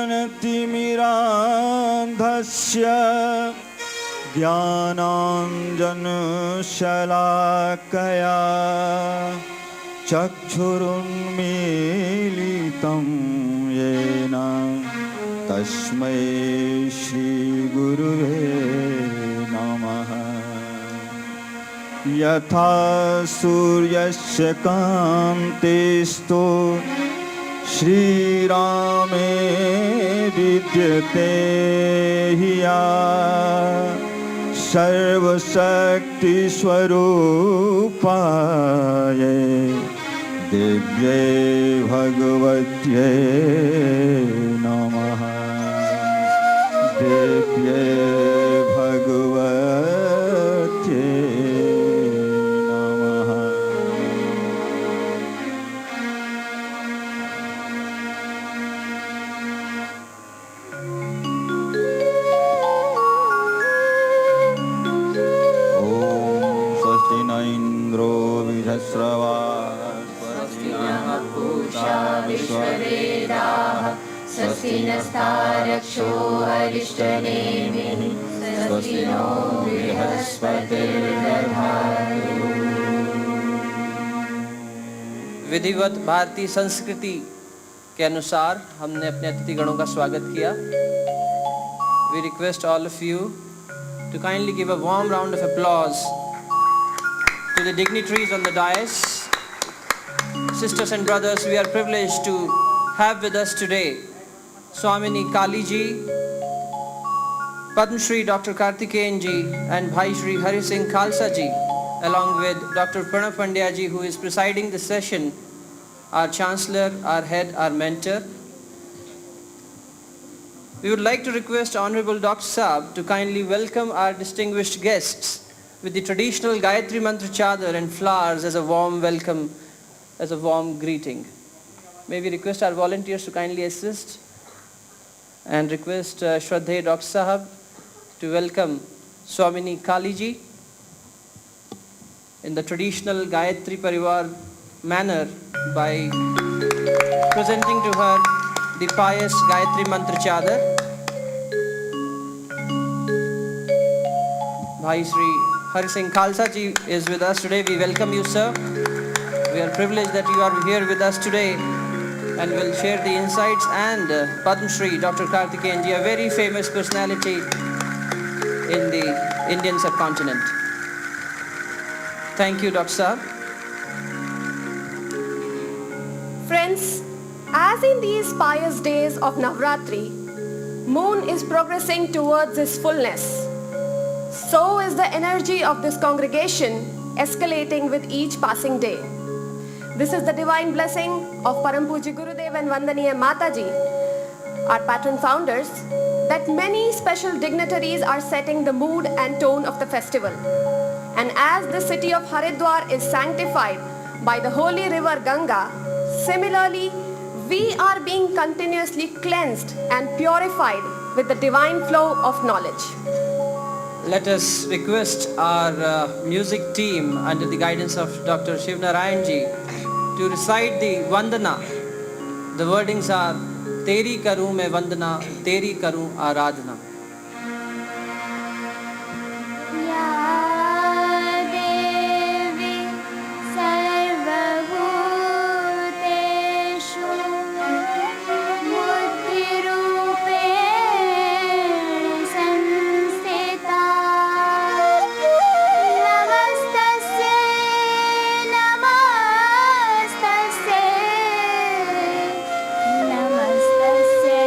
ज्ञानतिमिरान्धस्य ज्ञानाञ्जनशलाकया चक्षुरुन्मीलितं येन तस्मै श्रीगुरुवे नमः। यथा सूर्यस्य कान्तिस्तु श्रीरामे विद्यते ह्या सर्वशक्तिस्वरूपायै दिव्ये भगवत्यै नमः। दिव्ये भगवत्यै नमः। ॐ स्वस्ति न इन्द्रो विधस्रवा विश्ववेदाः स्वस्ति नस्तारक्षो अरिष्टनेमिः स्वस्ति नो बृहस्पतिर्दधातु। विधिवत भारतीय संस्कृति के अनुसार हमने अपने अतिथिगणों का स्वागत किया। We request all of you to kindly give a warm round of applause to the dignitaries on the dais. Sisters and brothers, we are privileged to have with us today Swamini Kali ji, Padma Shri Dr. Kartikeyan ji and Bhai Shri Hari Singh Khalsa ji, along with Dr. Pranav Pandya ji, who is presiding the session, our Chancellor, our head, our mentor. We would like to request Honorable Dr. Saab to kindly welcome our distinguished guests with the traditional Gayatri Mantra Chadar and flowers as a warm welcome, as a warm greeting. May we request our volunteers to kindly assist and request Shraddhe Dr. Sahab to welcome Swamini Kali ji in the traditional Gayatri Pariwar manner by presenting to her the pious Gayatri Mantra Chadar. Bhai Shri Hari Singh Khalsa ji is with us today. We welcome you, sir. We are privileged that you are here with us today and will share the insights. And Padma Shri Dr. Kartikeyan ji, a very famous personality in the Indian subcontinent. Thank you, Dr. Saab. Friends, as in these pious days of Navratri, moon is progressing towards its fullness. So is the energy of this congregation escalating with each passing day. This is the divine blessing of Param Pujya Gurudev and Vandaniya Mataji, our patron founders, that many special dignitaries are setting the mood and tone of the festival. And as the city of Haridwar is sanctified by the holy river Ganga, similarly, we are being continuously cleansed and purified with the divine flow of knowledge. Let us request our music team under the guidance of Dr. Shiv Narayan ji to recite the Vandana. The wordings are Teri karu mein Vandana, Teri karu Aradhana. Namaste.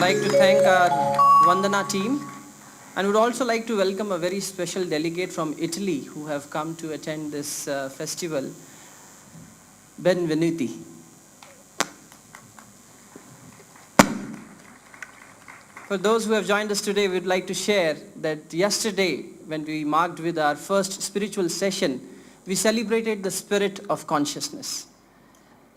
like to thank our Vandana team and would also like to welcome a very special delegate from Italy who have come to attend this festival. Benvenuti. For those who have joined us today, we would like to share that yesterday, when we marked with our first spiritual session, we celebrated the spirit of consciousness.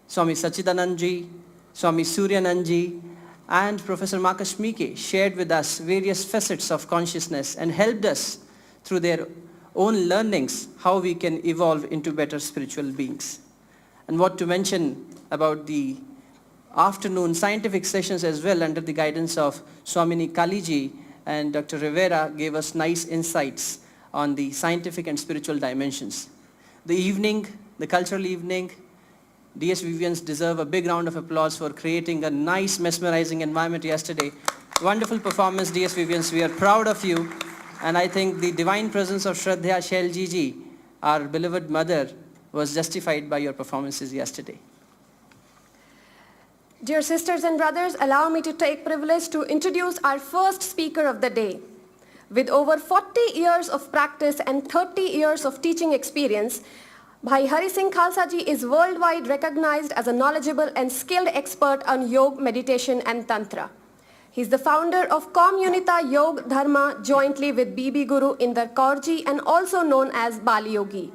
Swami Sachidanandji, Swami Suryanandji, and Professor Marcus Mike shared with us various facets of consciousness and helped us through their own learnings how we can evolve into better spiritual beings. And what to mention about the afternoon scientific sessions as well, under the guidance of Swamini Kaliji and Dr. Rivera, gave us nice insights on the scientific and spiritual dimensions. The evening, the cultural evening, Dsvvians deserve a big round of applause for creating a nice, mesmerizing environment yesterday. Wonderful performance, Dsvvians. We are proud of you. And I think the divine presence of Shraddha Shailji, our beloved mother, was justified by your performances yesterday. Dear sisters and brothers, allow me to take privilege to introduce our first speaker of the day. With over 40 years of practice and 30 years of teaching experience, Bhai Hari Singh Khalsa ji is worldwide recognized as a knowledgeable and skilled expert on yoga, meditation and tantra. He is the founder of Communita Yoga Dharma jointly with BB Guru Inder Kaurji and also known as Bali Yogi.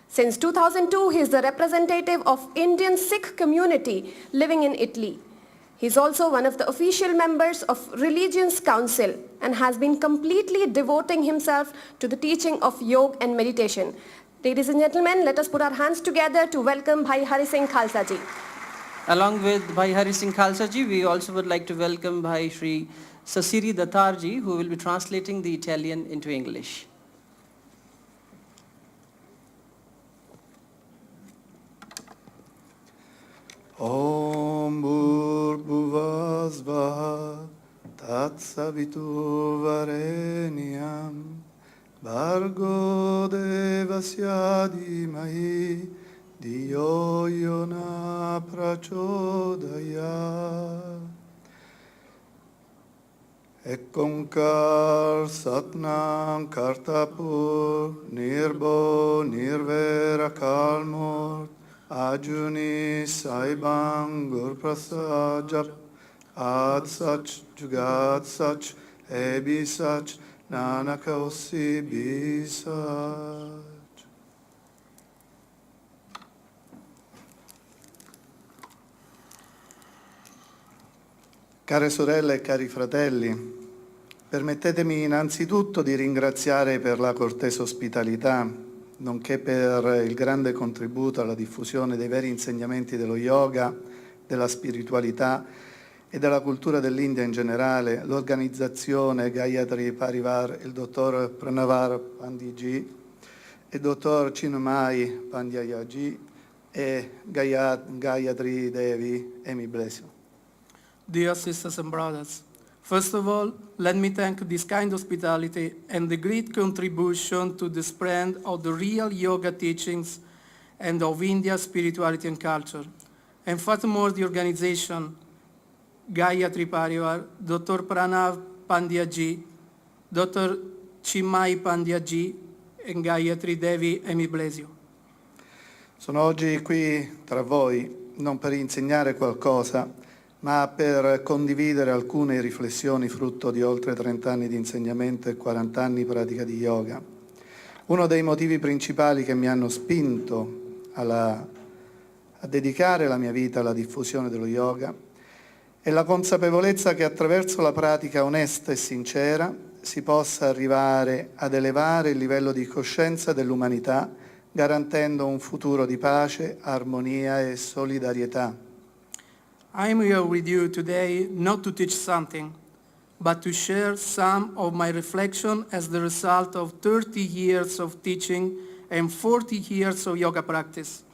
Since 2002, he is the representative of Indian Sikh community living in Italy. He is also one of the official members of Religions Council and has been completely devoting himself to the teaching of yoga and meditation. Ladies and gentlemen, let us put our hands together to welcome Bhai Hari Singh Khalsa ji. Along with Bhai Hari Singh Khalsa ji, we also would like to welcome Bhai Shri Sasiri Dattar ji, who will be translating the Italian into English. Om Bhurбhuvasvaha Tatsaviturvarenyam Bhargo Devasya Dhimahi Dhiyo Yona Prachodaya Ek Onkar Satnam Kartapur Nirbo Nirvera Kalmurt Ajuni Saibang Gurprasad Jap Ad Sach Jugat Sach Ebi Sach Nanakausi Bi Sach. Care sorelle e cari fratelli, permettetemi innanzitutto di ringraziare per la cortese ospitalità, nonché per il grande contributo alla diffusione dei veri insegnamenti dello yoga, della spiritualità e della cultura dell'India in generale, l'organizzazione Gayatri Pariwar, il dottor Pranav Pandya e il dottor Chinmay Pandya e Gayatri Devi e mi bless you. Dear sisters and brothers, first of all, let me thank this kind hospitality and the great contribution to the spread of the real yoga teachings and of India's spirituality and culture. And furthermore, the organization, Gayatri Pariwar, Dr. Pranav Pandya ji, Dr. Chinmay Pandya ji, and Gayatri Devi, e mi bless you. Sono oggi qui tra voi non per insegnare qualcosa, ma per condividere alcune riflessioni frutto di oltre 30 anni di insegnamento e 40 anni di pratica di yoga. Uno dei motivi principali che mi hanno spinto a dedicare la mia vita alla diffusione dello yoga è la consapevolezza che attraverso la pratica onesta e sincera si possa arrivare ad elevare il livello di coscienza dell'umanità, garantendo un futuro di pace, armonia e solidarietà. I am here with you today not to teach something, but to share some of my reflection as the result of 30 years of teaching and 40 years of yoga practice.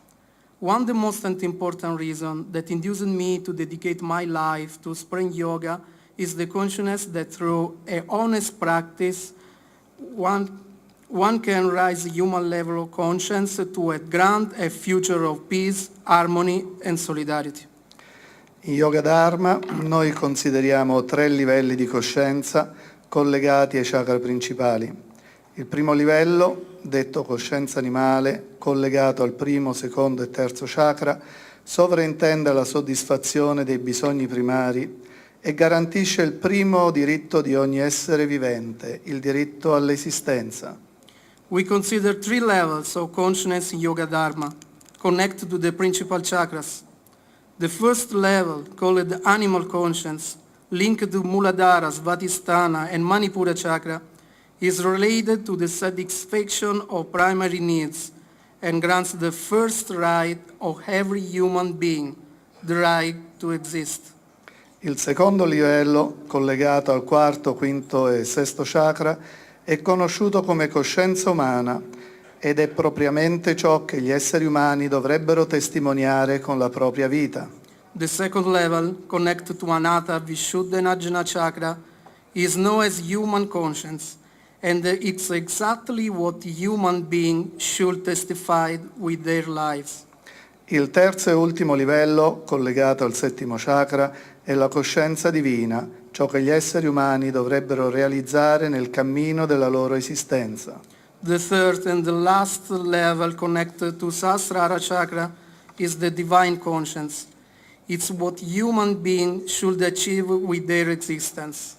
One of the most important reasons that induced me to dedicate my life to spread yoga is the consciousness that through a honest practice, one can raise the human level of conscience to grant a future of peace, harmony and solidarity. In Yoga Dharma noi consideriamo 3 livelli di coscienza collegati ai chakra principali. Il primo livello, detto coscienza animale, collegato al primo, secondo e terzo chakra, sovraintende la soddisfazione dei bisogni primari e garantisce il primo diritto di ogni essere vivente, il diritto all'esistenza. We consider 3 levels of consciousness in Yoga Dharma, connected to the principal chakras. The first level, called the animal conscience, linked to Muladhara, Svadhisthana and Manipura chakra, is related to the satisfaction of primary needs and grants the first right of every human being, the right to exist. Il secondo livello, collegato al quarto, quinto e sesto chakra, è conosciuto come coscienza umana ed è propriamente ciò che gli esseri umani dovrebbero testimoniare con la propria vita. The second level, connected to Anata, Vishuddha and Ajna chakra, is known as human conscience, and it's exactly what human beings should testify with their lives. Il terzo e ultimo livello, collegato al settimo chakra, è la coscienza divina, ciò che gli esseri umani dovrebbero realizzare nel cammino della loro esistenza. The third and the last level connected to Sahasrara chakra is the divine conscience. It's what human beings should achieve with their existence.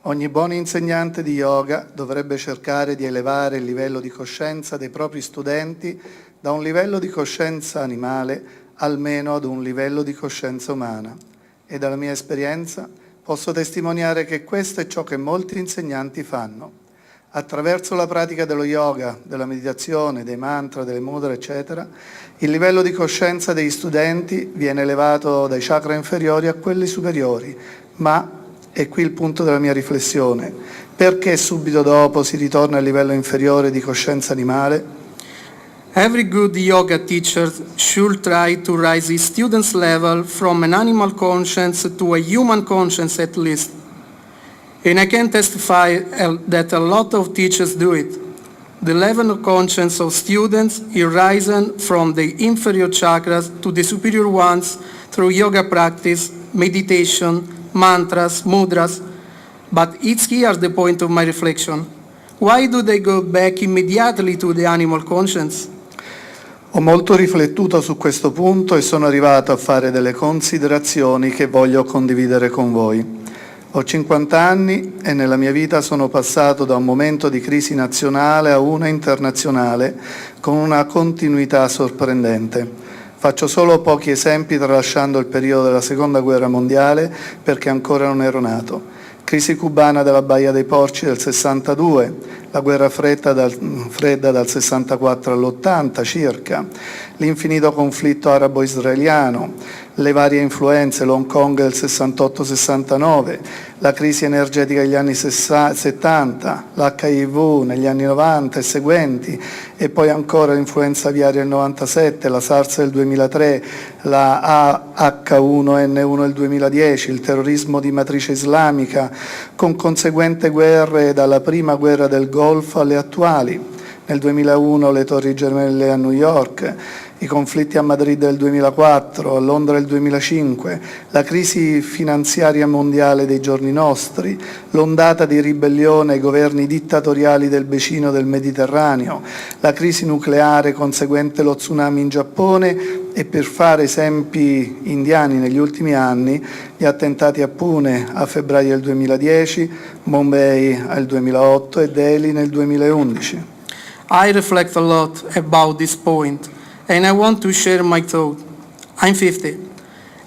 Ogni buon insegnante di yoga dovrebbe cercare di elevare il livello di coscienza dei propri studenti da un livello di coscienza animale almeno ad un livello di coscienza umana. E dalla mia esperienza posso testimoniare che questo è ciò che molti insegnanti fanno. Attraverso la pratica dello yoga, della meditazione, dei mantra, delle mudra, eccetera, il livello di coscienza degli studenti viene elevato dai chakra inferiori a quelli superiori. Ma, è qui il punto della mia riflessione, perché subito dopo si ritorna al livello inferiore di coscienza animale? Every good yoga teacher should try to raise his students' level from an animal conscience to a human conscience at least. And I can testify that a lot of teachers do it. The level of conscience of students is risen from the inferior chakras to the superior ones through yoga practice, meditation, mantras, mudras. But it's here the point of my reflection. Why do they go back immediately to the animal conscience? Ho molto riflettuto su questo punto e sono arrivato a fare delle considerazioni che voglio condividere con voi. Ho 50 anni e nella mia vita sono passato da un momento di crisi nazionale a una internazionale con una continuità sorprendente. Faccio solo pochi esempi tralasciando il periodo della Seconda Guerra Mondiale perché ancora non ero nato. Crisi cubana della Baia dei Porci del 62, la guerra fredda dal 64 all'80 circa, l'infinito conflitto arabo-israeliano, le varie influenze, l'Hong Kong del 68-69, la crisi energetica degli anni 70, l'HIV negli anni 90 e seguenti, e poi ancora l'influenza aviaria del 97, la SARS del 2003, la H1N1 del 2010, il terrorismo di matrice islamica, con conseguente guerre dalla prima guerra del Golfo alle attuali. Nel 2001 le Torri Gemelle a New York, i conflitti a Madrid del 2004, a Londra del 2005, la crisi finanziaria mondiale dei giorni nostri, l'ondata di ribellione ai governi dittatoriali del bacino del Mediterraneo, la crisi nucleare conseguente lo tsunami in Giappone e, per fare esempi indiani negli ultimi anni, gli attentati a Pune a febbraio del 2010, Bombay nel 2008 e Delhi nel 2011. I reflect a lot about this point, and I want to share my thought. I'm 50,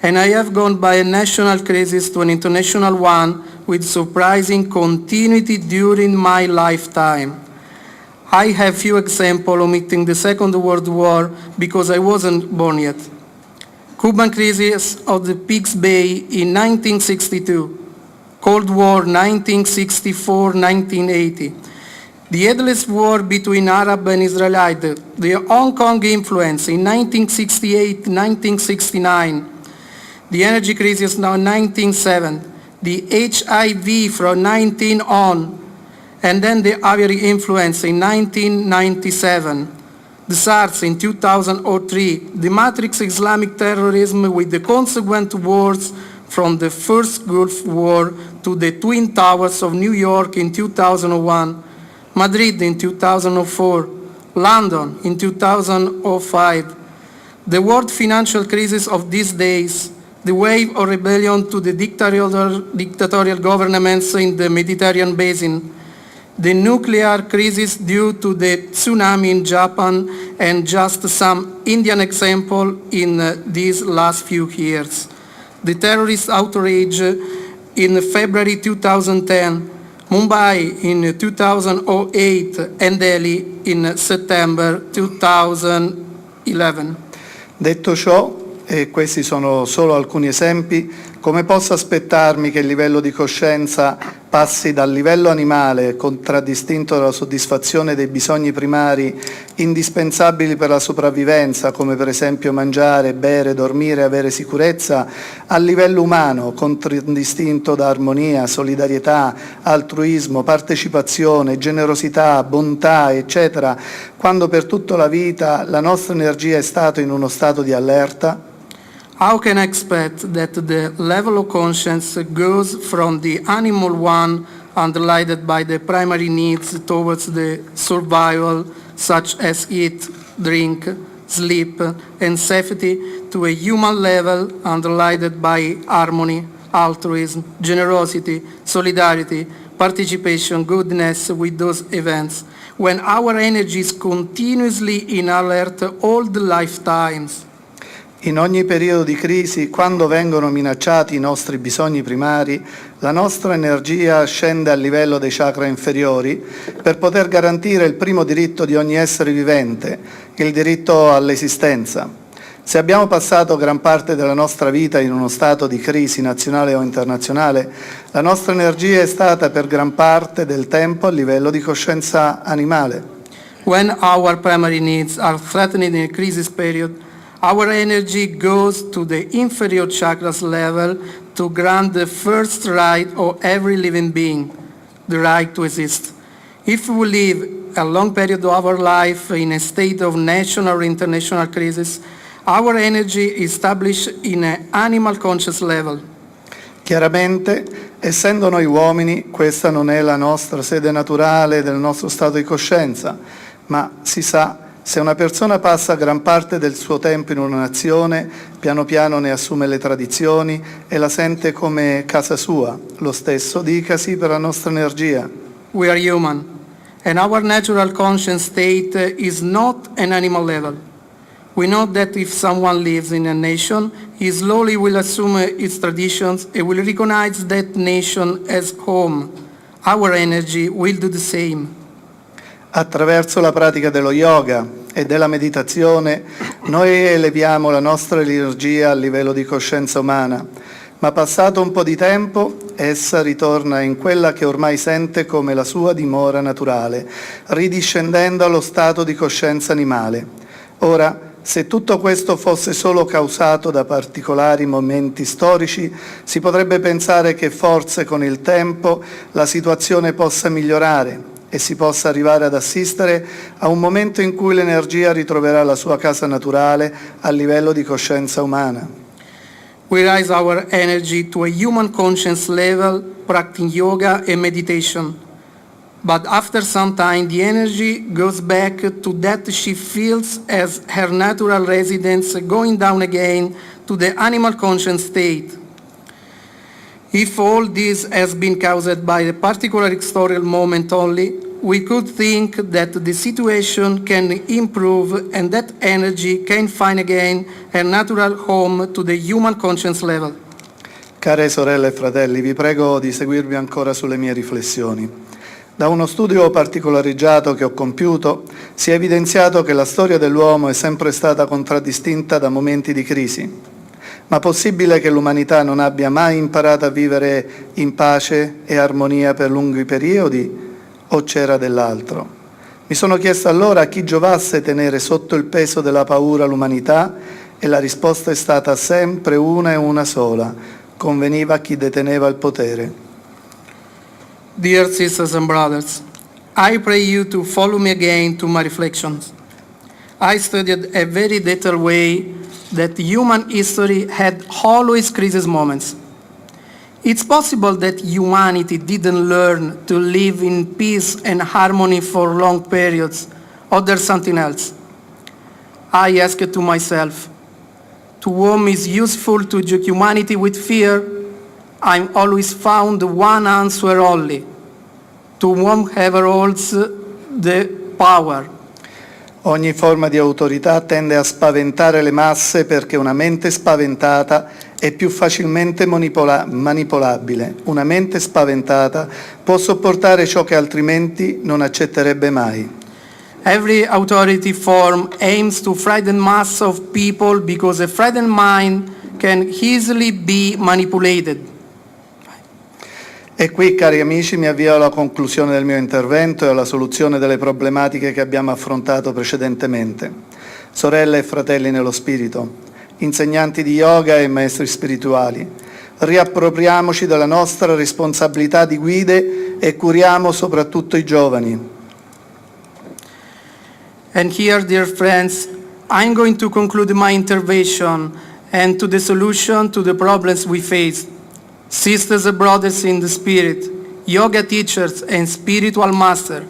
and I have gone by a national crisis to an international one with surprising continuity during my lifetime. I have few examples omitting the Second World War because I wasn't born yet. Cuban crisis of the Peaks Bay in 1962, Cold War 1964-1980, the endless war between Arab and Israelite, the Hong Kong influence in 1968-1969, the energy crisis now in 1970, the HIV from 19 on, and then the aviary influence in 1997, the SARS in 2003, the Matrix Islamic terrorism with the consequent wars from the first Gulf War to the Twin Towers of New York in 2001, Madrid in 2004, London in 2005, the world financial crisis of these days, the wave of rebellion to the dictatorial governments in the Mediterranean basin, the nuclear crisis due to the tsunami in Japan, and just some Indian example in these last few years. The terrorist outrage in February 2010, Mumbai in 2008, and Delhi in September 2011. Detto ciò, e questi sono solo alcuni esempi, come posso aspettarmi che il livello di coscienza passi dal livello animale, contraddistinto dalla soddisfazione dei bisogni primari indispensabili per la sopravvivenza, come per esempio mangiare, bere, dormire, avere sicurezza, al livello umano, contraddistinto da armonia, solidarietà, altruismo, partecipazione, generosità, bontà, eccetera, quando per tutta la vita la nostra energia è stata in uno stato di allerta? How can I expect that the level of conscience goes from the animal one underlined by the primary needs towards the survival, such as eat, drink, sleep, and safety, to a human level underlined by harmony, altruism, generosity, solidarity, participation, goodness with those events, when our energy is continuously in alert all the lifetimes? In ogni periodo di crisi, quando vengono minacciati i nostri bisogni primari, la nostra energia scende al livello dei chakra inferiori per poter garantire il primo diritto di ogni essere vivente, il diritto all'esistenza. Se abbiamo passato gran parte della nostra vita in uno stato di crisi nazionale o internazionale, la nostra energia è stata per gran parte del tempo a livello di coscienza animale. When our primary needs are threatened in a crisis period, our energy goes to the inferior chakras level to grant the first right of every living being, the right to exist. If we live a long period of our life in a state of national or international crisis, our energy is established in an animal conscious level. Chiaramente, essendo noi uomini, questa non è la nostra sede naturale del nostro stato di coscienza, ma si sa, se una persona passa gran parte del suo tempo in una nazione, piano piano ne assume le tradizioni e la sente come casa sua. Lo stesso dicasi per la nostra energia. We are human, and our natural conscious state is not an animal level. We know that if someone lives in a nation, he slowly will assume its traditions and will recognize that nation as home. Our energy will do the same. Attraverso la pratica dello yoga e della meditazione noi eleviamo la nostra energia a livello di coscienza umana, ma passato un po' di tempo essa ritorna in quella che ormai sente come la sua dimora naturale, ridiscendendo allo stato di coscienza animale. Ora, se tutto questo fosse solo causato da particolari momenti storici, si potrebbe pensare che forse con il tempo la situazione possa migliorare e si possa arrivare ad assistere a un momento in cui l'energia ritroverà la sua casa naturale a livello di coscienza umana. We raise our energy to a human conscience level, practicing yoga and meditation. But after some time, the energy goes back to that she feels as her natural residence, going down again to the animal conscious state. If all this has been caused by a particular historical moment only, we could think that the situation can improve and that energy can find again a natural home to the human conscience level. Care sorelle e fratelli, vi prego di seguirmi ancora sulle mie riflessioni. Da uno studio particolareggiato che ho compiuto, si è evidenziato che la storia dell'uomo è sempre stata contraddistinta da momenti di crisi. Ma possibile che l'umanità non abbia mai imparato a vivere in pace e armonia per lunghi periodi? O c'era dell'altro? Mi sono chiesto allora a chi giovasse tenere sotto il peso della paura l'umanità e la risposta è stata sempre una e una sola: conveniva a chi deteneva il potere. Dear sisters and brothers, I pray you to follow me again to my reflections. I studied a very detailed way that human history had always crisis moments. It's possible that humanity didn't learn to live in peace and harmony for long periods, or there's something else. I asked to myself, to whom is useful to judge humanity with fear, I always found one answer only, to whomever holds the power. Ogni forma di autorità tende a spaventare le masse perché una mente spaventata è più facilmente manipolabile. Una mente spaventata può sopportare ciò che altrimenti non accetterebbe mai. Every authority form aims to frighten mass of people because a frightened mind can easily be manipulated. E qui, cari amici, mi avvio alla conclusione del mio intervento e alla soluzione delle problematiche che abbiamo affrontato precedentemente. Sorelle e fratelli nello spirito, insegnanti di yoga e maestri spirituali, riappropriamoci della nostra responsabilità di guide e curiamo soprattutto i giovani. And here, dear friends, I'm going to conclude my intervention and to the solution to the problems we face. Sisters and brothers in the spirit, yoga teachers and spiritual master,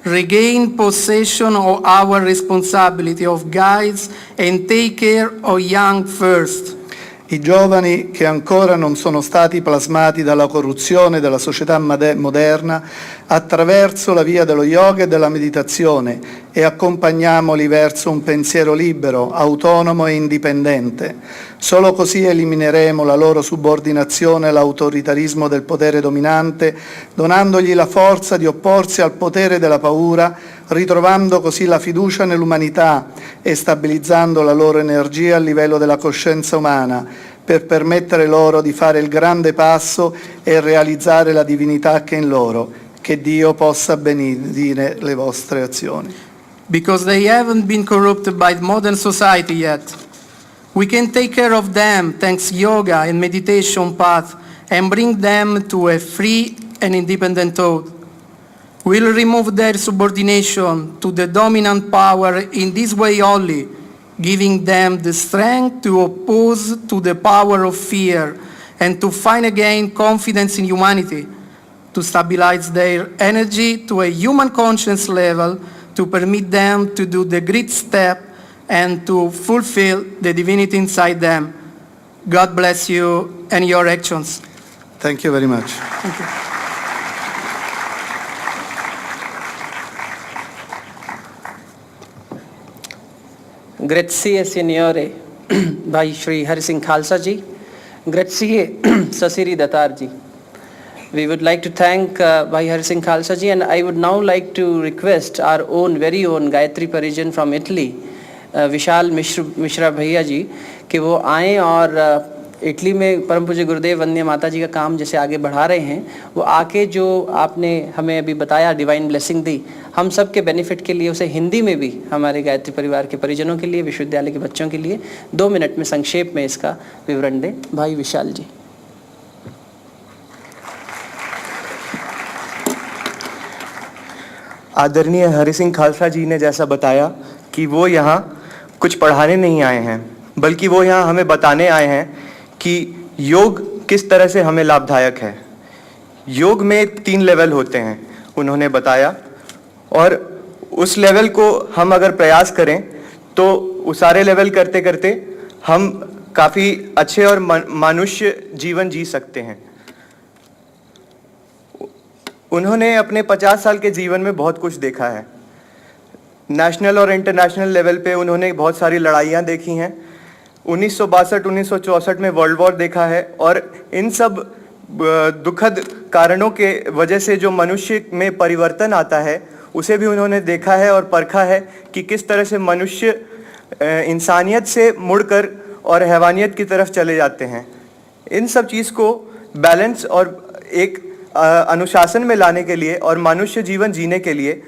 regain possession of our responsibility of guides and take care of young first. I giovani che ancora non sono stati plasmati dalla corruzione della società moderna attraverso la via dello yoga e della meditazione e accompagniamoli verso un pensiero libero, autonomo e indipendente. Solo così elimineremo la loro subordinazione all'autoritarismo del potere dominante, donandogli la forza di opporsi al potere della paura, ritrovando così la fiducia nell'umanità e stabilizzando la loro energia a livello della coscienza umana, per permettere loro di fare il grande passo e realizzare la divinità che è in loro. Che Dio possa benedire le vostre azioni. Because they haven't been corrupted by modern society yet. We can take care of them thanks yoga and meditation path and bring them to a free and independent thought. We'll remove their subordination to the dominant power in this way only, giving them the strength to oppose to the power of fear and to find again confidence in humanity, to stabilize their energy to a human conscience level, to permit them to do the great step and to fulfill the divinity inside them. God bless you and your actions. Thank you very much. Thank you. Grazie signore Bhai Shri Hari Singh Khalsa ji. Grazie Sasiri Datar ji. We would like to thank Bhai Hari Singh Khalsa ji, and I would now like to request our own, very own Gayatri Pariwar from Italy, Vishal Mishra भैया जी, कि वो आएँ और Italy में परम पूज्य गुरुदेव वंदे माता जी का काम जैसे आगे बढ़ा रहे हैं, वो आके जो आपने हमें अभी बताया डिवाइन ब्लेसिंग दी, हम सब के बेनिफिट के लिए उसे हिंदी में भी हमारे गायत्री परिवार के परिजनों के लिए, विश्वविद्यालय के बच्चों के लिए 2 मिनट में संक्षेप में इसका विवरण दें। भाई विशाल जी। आदरणीय हरि सिंह खालसा जी ने जैसा बताया कि वो यहाँ कुछ पढ़ाने नहीं आए हैं, बल्कि वो यहाँ हमें बताने आए हैं कि योग किस तरह से हमें लाभदायक है। योग में 3 लेवल होते हैं उन्होंने बताया, और उस लेवल को हम अगर प्रयास करें तो उस सारे लेवल करते करते हम काफ़ी अच्छे और मनुष्य जीवन जी सकते हैं। उन्होंने अपने 50 साल के जीवन में बहुत कुछ देखा है। नेशनल और इंटरनेशनल लेवल पे उन्होंने बहुत सारी लड़ाइयाँ देखी हैं। 1962-1964 में वर्ल्ड वॉर देखा है, और इन सब दुखद कारणों के वजह से जो मनुष्य में परिवर्तन आता है उसे भी उन्होंने देखा है और परखा है कि किस तरह से मनुष्य इंसानियत से मुड़कर और हैवानियत की तरफ चले जाते हैं। इन सब चीज़ को बैलेंस और एक अनुशासन में लाने के लिए और मनुष्य जीवन जीने के लिए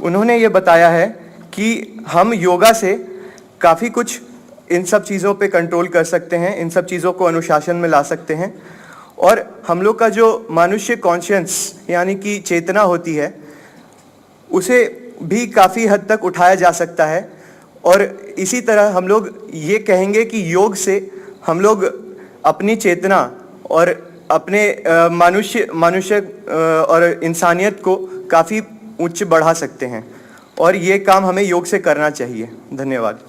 उन्होंने ये बताया है कि हम योगा से काफ़ी कुछ इन सब चीज़ों पे कंट्रोल कर सकते हैं, इन सब चीज़ों को अनुशासन में ला सकते हैं, और हम लोग का जो मनुष्य कॉन्शियंस यानी कि चेतना होती है उसे भी काफ़ी हद तक उठाया जा सकता है, और इसी तरह हम लोग ये कहेंगे कि योग से हम लोग अपनी चेतना और अपने मनुष्य और इंसानियत को काफ़ी उच्च बढ़ा सकते हैं और ये काम हमें योग से करना चाहिए। धन्यवाद।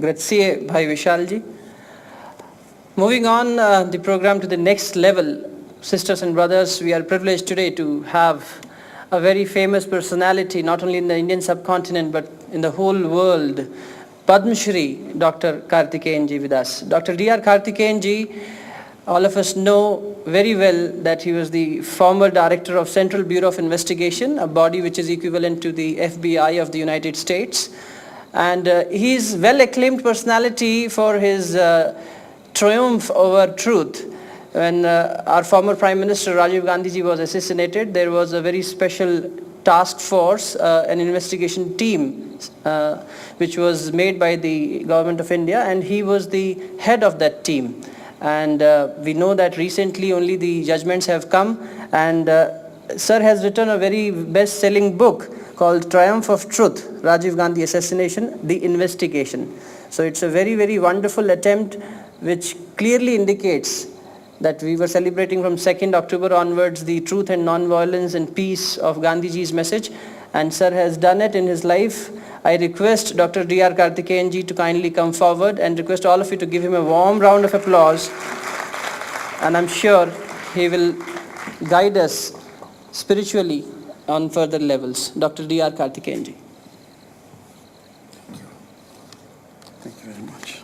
Grazie, Bhai Vishal ji. Moving on the program to the next level, sisters and brothers, we are privileged today to have a very famous personality, not only in the Indian subcontinent, but in the whole world, Padma Shri, Dr. Karthikeyan ji with us. Dr. D.R. Karthikeyan ji, all of us know very well that he was the former director of Central Bureau of Investigation, a body which is equivalent to the FBI of the United States. And he is well-acclaimed personality for his triumph over truth. When our former Prime Minister Rajiv Gandhi ji was assassinated, there was a very special task force, an investigation team which was made by the government of India, and he was the head of that team. And we know that recently only the judgments have come, and sir has written a very best-selling book called Triumph of Truth, Rajiv Gandhi Assassination, The Investigation. So it's a very, very wonderful attempt which clearly indicates that we were celebrating from 2nd October onwards the truth and non-violence and peace of Gandhiji's message, and sir has done it in his life. I request Dr. D.R. Karthikeyan ji to kindly come forward and request all of you to give him a warm round of applause, and I'm sure he will guide us spiritually on further levels. Dr. D.R. Karthikeyan ji. Thank you very much.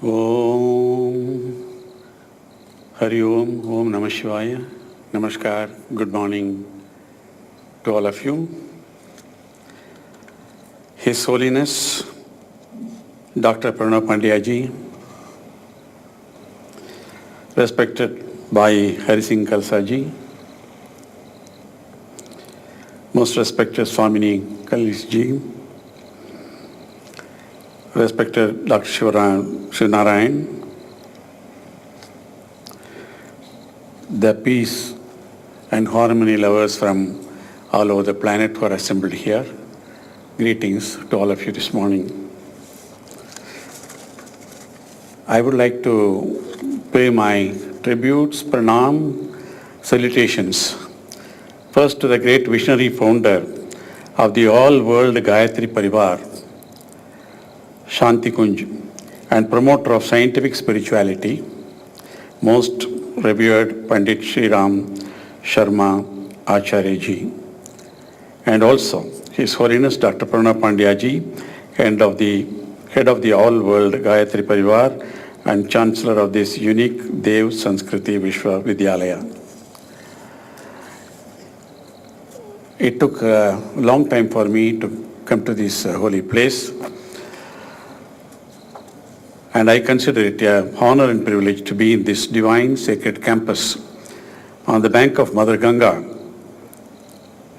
Om Hari Om Namah Shivaya. Namaskar. Good morning to all of you. His Holiness Dr. Pranav Pandya ji, respected Bhai Harisingh Khalsa ji, most respected Swamini Kallis ji, respected Dr. Shivnarayan, the peace and harmony lovers from all over the planet who are assembled here. Greetings to all of you this morning. I would like to pay my tributes, pranam, salutations. First to the great visionary founder of the all-world Gayatri Pariwar, Shantikunj, and promoter of scientific spirituality, most revered Pandit Sri Ram Sharma Acharya ji, and also His Holiness Dr. Pranav Pandya ji, head of the all-world Gayatri Pariwar and Chancellor of this unique Dev Sanskriti Vishwavidyalaya. It took a long time for me to come to this holy place, and I consider it an honor and privilege to be in this divine sacred campus on the bank of Mother Ganga,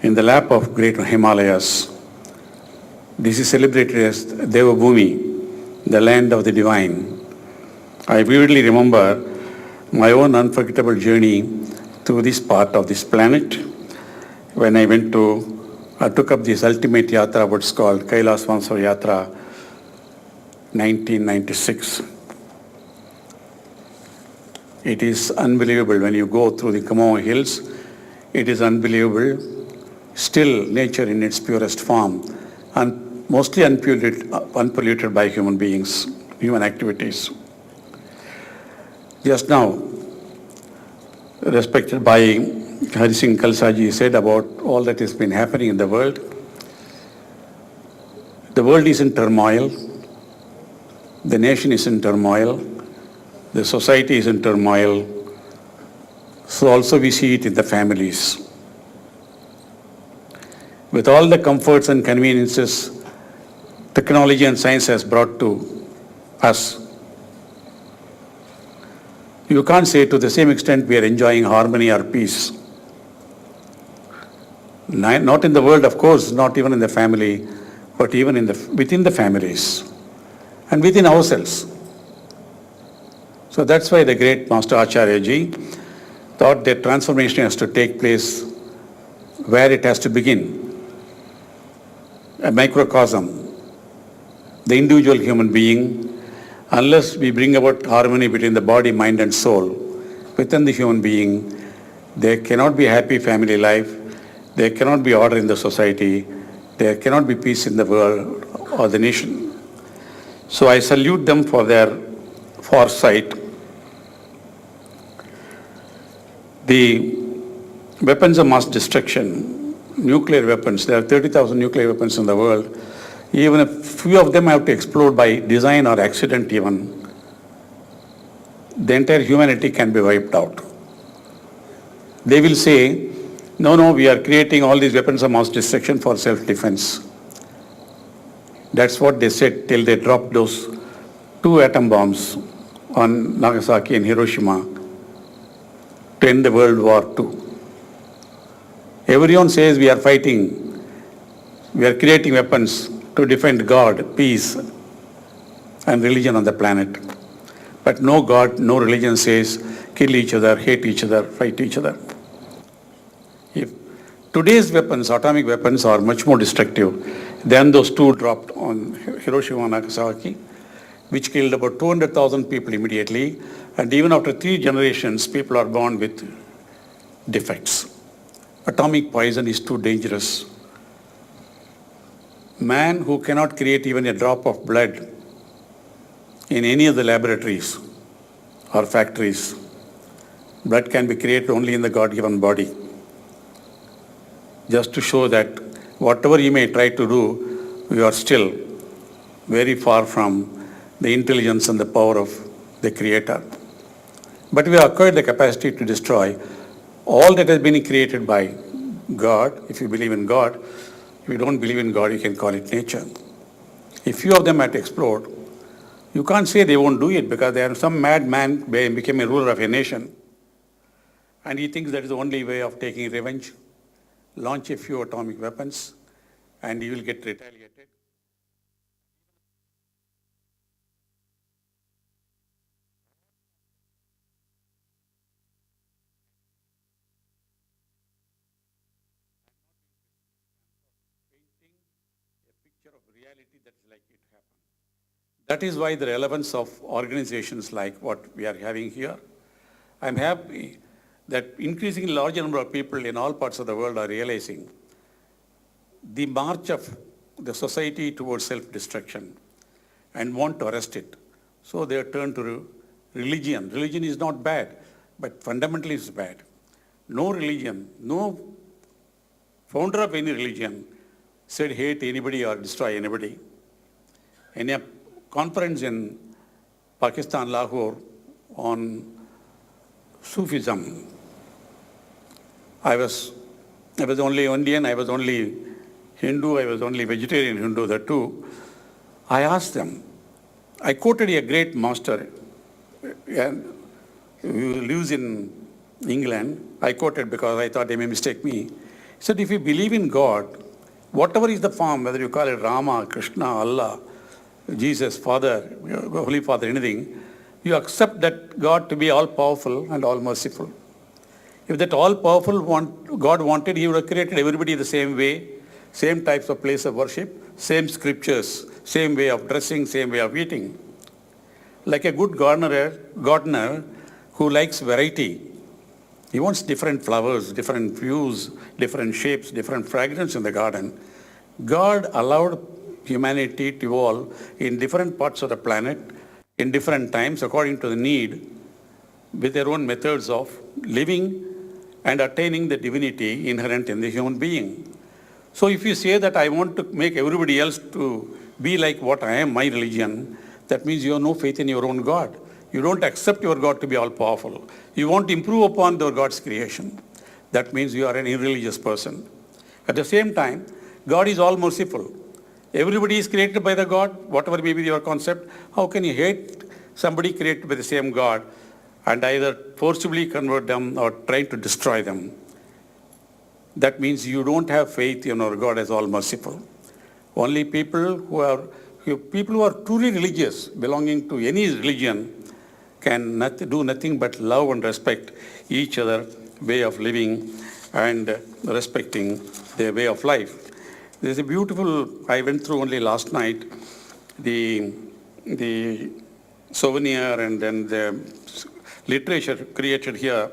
in the lap of great Himalayas. This is celebrated as Devabhumi, the land of the divine. I vividly remember my own unforgettable journey through this part of this planet when I took up this ultimate yatra, what's called Kailas Vansava Yatra, 1996. It is unbelievable when you go through the Kamau hills. It is unbelievable. Still nature in its purest form, and mostly unpolluted by human beings, human activities. Just now, respected by Harisingh Khalsa ji said about all that has been happening in the world. The world is in turmoil. The nation is in turmoil. The society is in turmoil. So also we see it in the families. With all the comforts and conveniences technology and science has brought to us, you can't say to the same extent we are enjoying harmony or peace. Not in the world, of course, not even in the family, but even within the families and within ourselves. So that's why the great Master Acharya Ji thought that transformation has to take place where it has to begin. A microcosm, the individual human being, unless we bring about harmony between the body, mind and soul within the human being, there cannot be happy family life, there cannot be order in the society, there cannot be peace in the world or the nation. So I salute them for their foresight. The weapons of mass destruction, nuclear weapons, there are 30,000 nuclear weapons in the world. Even a few of them have to explode by design or accident even, the entire humanity can be wiped out. They will say, no, we are creating all these weapons of mass destruction for self-defense. That's what they said till they dropped those 2 atom bombs on Nagasaki and Hiroshima to end the World War II. Everyone says we are fighting, we are creating weapons to defend God, peace and religion on the planet. But no God, no religion says kill each other, hate each other, fight each other. If today's weapons, atomic weapons, are much more destructive than those 2 dropped on Hiroshima and Nagasaki, which killed about 200,000 people immediately, and even after 3 generations, people are born with defects. Atomic poison is too dangerous. Man who cannot create even a drop of blood in any of the laboratories or factories, blood can be created only in the God-given body. Just to show that whatever you may try to do, you are still very far from the intelligence and the power of the Creator. But we have acquired the capacity to destroy all that has been created by God. If you believe in God, if you don't believe in God, you can call it nature. If few of them had to explode, you can't say they won't do it because there is some mad man became a ruler of a nation and he thinks that is the only way of taking revenge. Launch a few atomic weapons and he will get retaliated. Painting a picture of reality that is likely to happen. That is why the relevance of organizations like what we are having here. I'm happy that increasingly larger number of people in all parts of the world are realizing the march of the society towards self-destruction and want to arrest it. So they are turned to religion. Religion is not bad, but fundamentally it's bad. No religion, no founder of any religion said hate anybody or destroy anybody. In a conference in Pakistan, Lahore, on Sufism, I was only Indian, I was only Hindu, I was only vegetarian Hindu, the two. I asked them, I quoted a great master who lives in England. I quoted because I thought they may mistake me. He said, if you believe in God, whatever is the form, whether you call it Rama, Krishna, Allah, Jesus, Father, Holy Father, anything, you accept that God to be all-powerful and all-merciful. If that all-powerful God wanted, He would have created everybody the same way, same types of place of worship, same scriptures, same way of dressing, same way of eating. Like a good gardener who likes variety. He wants different flowers, different views, different shapes, different fragrance in the garden. God allowed humanity to evolve in different parts of the planet, in different times, according to the need, with their own methods of living and attaining the divinity inherent in the human being. So if you say that I want to make everybody else to be like what I am, my religion, that means you have no faith in your own God. You don't accept your God to be all-powerful. You want to improve upon your God's creation. That means you are an irreligious person. At the same time, God is all-merciful. Everybody is created by the God, whatever may be your concept. How can you hate somebody created by the same God and either forcibly convert them or try to destroy them? that means you don't have faith in our God as all merciful. Only people who are truly religious, belonging to any religion, can do nothing but love and respect each other way of living and respecting their way of life. There's a beautiful, I went through only last night, the souvenir and then the literature created here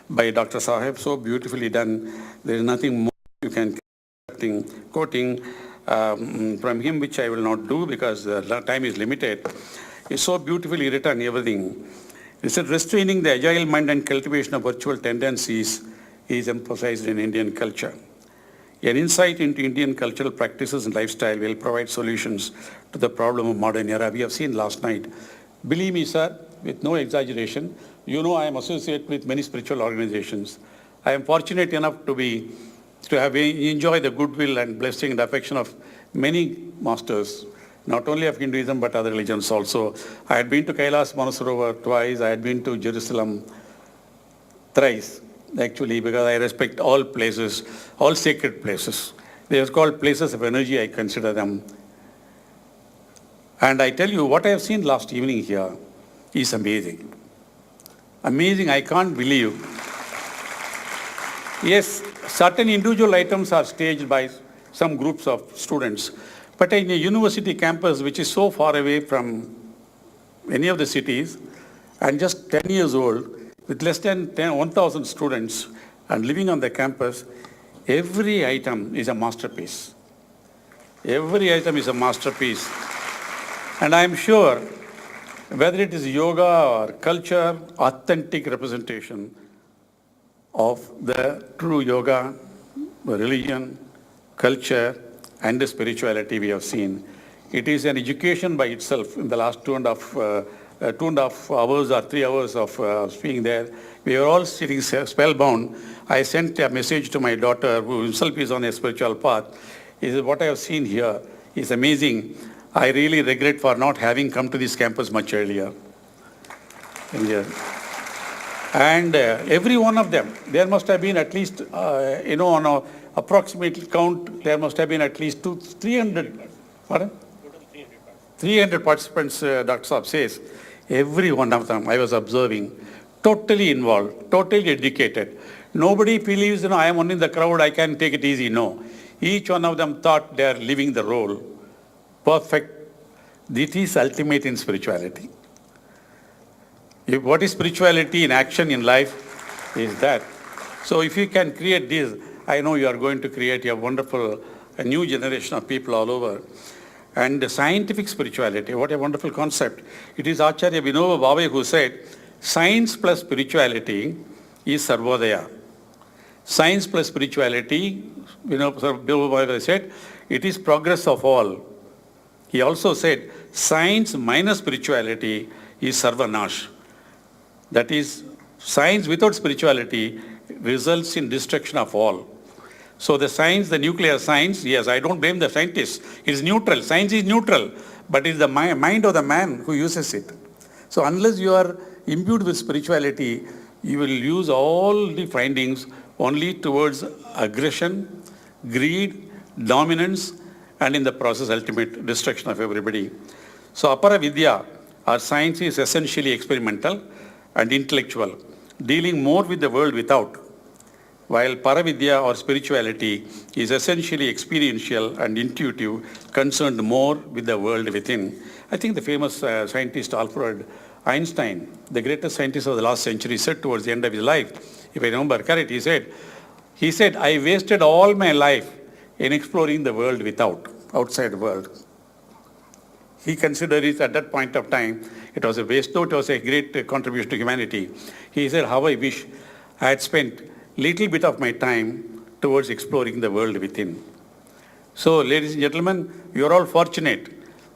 by Dr. Saheb, so beautifully done. There is nothing more you can quoting from him, which I will not do because the time is limited. It's so beautifully written, everything. It said, restraining the agile mind and cultivation of virtual tendencies is emphasized in Indian culture. An insight into Indian cultural practices and lifestyle will provide solutions to the problem of modern era. We have seen last night. Believe me, sir, with no exaggeration, you know I am associated with many spiritual organizations. I am fortunate enough to have enjoyed the goodwill and blessing and affection of many masters, not only of Hinduism but other religions also. I had been to Kailas Manasarovar twice. I had been to Jerusalem thrice, actually, because I respect all places, all sacred places. They are called places of energy, I consider them. And I tell you, what I have seen last evening here is amazing. Amazing, I can't believe. Yes, certain individual items are staged by some groups of students, but in a university campus which is so far away from any of the cities and just 10 years old, with less than 1,000 students and living on the campus, every item is a masterpiece. Every item is a masterpiece. And I am sure, whether it is yoga or culture, authentic representation of the true yoga, religion, culture, and the spirituality we have seen. It is an education by itself. In the last 2.5 hours or 3 hours of speaking there, we were all sitting spellbound. I sent a message to my daughter, who himself is on a spiritual path. He said, what I have seen here is amazing. I really regret for not having come to this campus much earlier. And every one of them, there must have been at least, on an approximate count, there must have been at least 300, pardon? 300 participants, Dr. Saab says. Every one of them I was observing, totally involved, totally dedicated. Nobody believes, I am only in the crowd, I can take it easy. No. Each one of them thought they are living the role. Perfect. This is ultimate in spirituality. What is spirituality in action in life is that. So if you can create this, I know you are going to create a new generation of people all over. And the scientific spirituality, what a wonderful concept. It is Acharya Vinoba Bhave who said, science plus spirituality is Sarvodaya. Science plus spirituality, Vinoba Bhave said, it is progress of all. He also said, science minus spirituality is Sarvanash. That is, science without spirituality results in destruction of all. So the science, the nuclear science, yes, I don't blame the scientists. It is neutral. Science is neutral, but it is the mind of the man who uses it. So unless you are imbued with spirituality, you will use all the findings only towards aggression, greed, dominance, and in the process, ultimate destruction of everybody. So Apara Vidya, our science is essentially experimental and intellectual, dealing more with the world without, while Paravidya or spirituality is essentially experiential and intuitive, concerned more with the world within. I think the famous scientist Albert Einstein, the greatest scientist of the last century, said towards the end of his life, if I remember correct, he said, I wasted all my life in exploring the world without, outside the world. He considered it at that point of time, it was a waste, though it was a great contribution to humanity. He said, how I wish I had spent little bit of my time towards exploring the world within. So, ladies and gentlemen, you are all fortunate.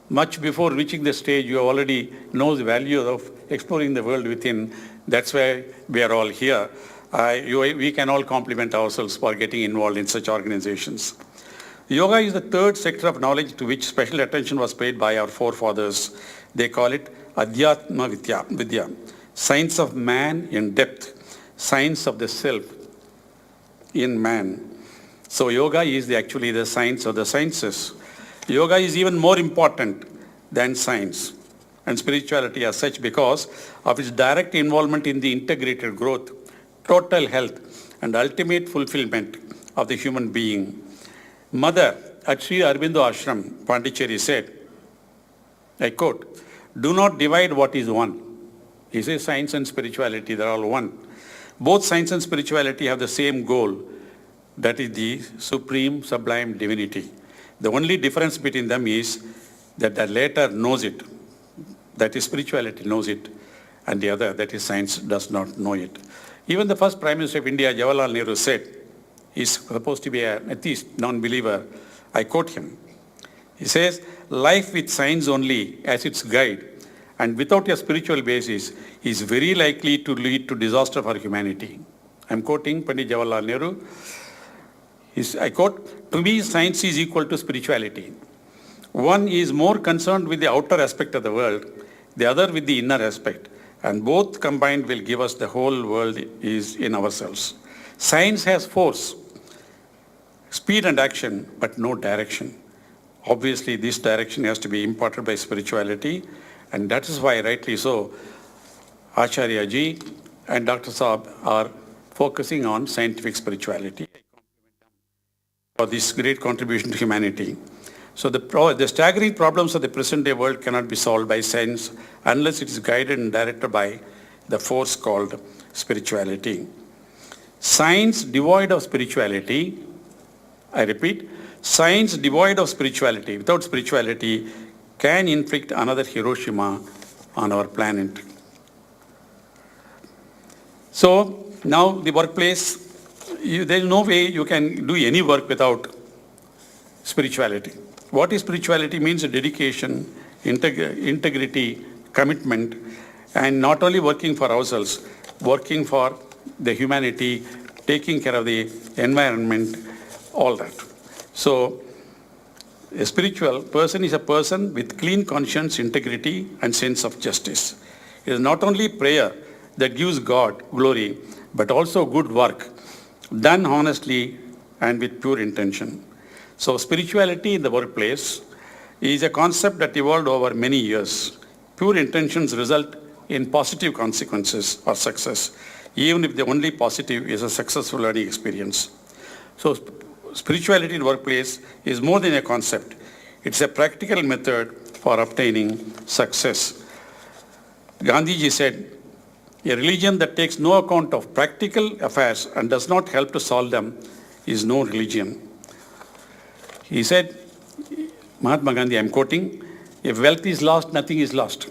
Much before reaching the stage, you already know the value of exploring the world within. That's why we are all here. We can all compliment ourselves for getting involved in such organizations. Yoga is the third sector of knowledge to which special attention was paid by our forefathers. They call it Adhyatma Vidya, science of man in depth, science of the self in man. So yoga is actually the science of the sciences. Yoga is even more important than science and spirituality as such because of its direct involvement in the integrated growth, total health, and ultimate fulfillment of the human being. Mother at Sri Aurobindo Ashram, Pondicherry said, I quote, "Do not divide what is one." He says science and spirituality, they're all one. Both science and spirituality have the same goal, that is the supreme, sublime divinity. The only difference between them is that the latter knows it, that is spirituality knows it, and the other, that is science, does not know it. Even the first Prime Minister of India, Jawaharlal Nehru, said, he's supposed to be an atheist, non-believer. I quote him. He says, life with science only as its guide and without a spiritual basis is very likely to lead to disaster for humanity. I'm quoting Pandit Jawaharlal Nehru. I quote, "To me, science is equal to spirituality. One is more concerned with the outer aspect of the world, the other with the inner aspect, and both combined will give us the whole world is in ourselves. Science has force, speed and action, but no direction. Obviously, this direction has to be imparted by spirituality, and that is why, rightly so, Acharya Ji and Dr. Saab are focusing on scientific spirituality for this great contribution to humanity. So the staggering problems of the present day world cannot be solved by science unless it is guided and directed by the force called spirituality. Science devoid of spirituality, I repeat, science devoid of spirituality, without spirituality, can inflict another Hiroshima on our planet. So now the workplace, there is no way you can do any work without spirituality. What is spirituality? Means dedication, integrity, commitment, and not only working for ourselves, working for the humanity, taking care of the environment, all that. So a spiritual person is a person with clean conscience, integrity, and sense of justice. It is not only prayer that gives God glory, but also good work done honestly and with pure intention. So spirituality in the workplace is a concept that evolved over many years. Pure intentions result in positive consequences or success, even if the only positive is a successful learning experience. So spirituality in the workplace is more than a concept. It's a practical method for obtaining success. Gandhiji said, a religion that takes no account of practical affairs and does not help to solve them is no religion. He said, Mahatma Gandhi, I'm quoting, if wealth is lost, nothing is lost.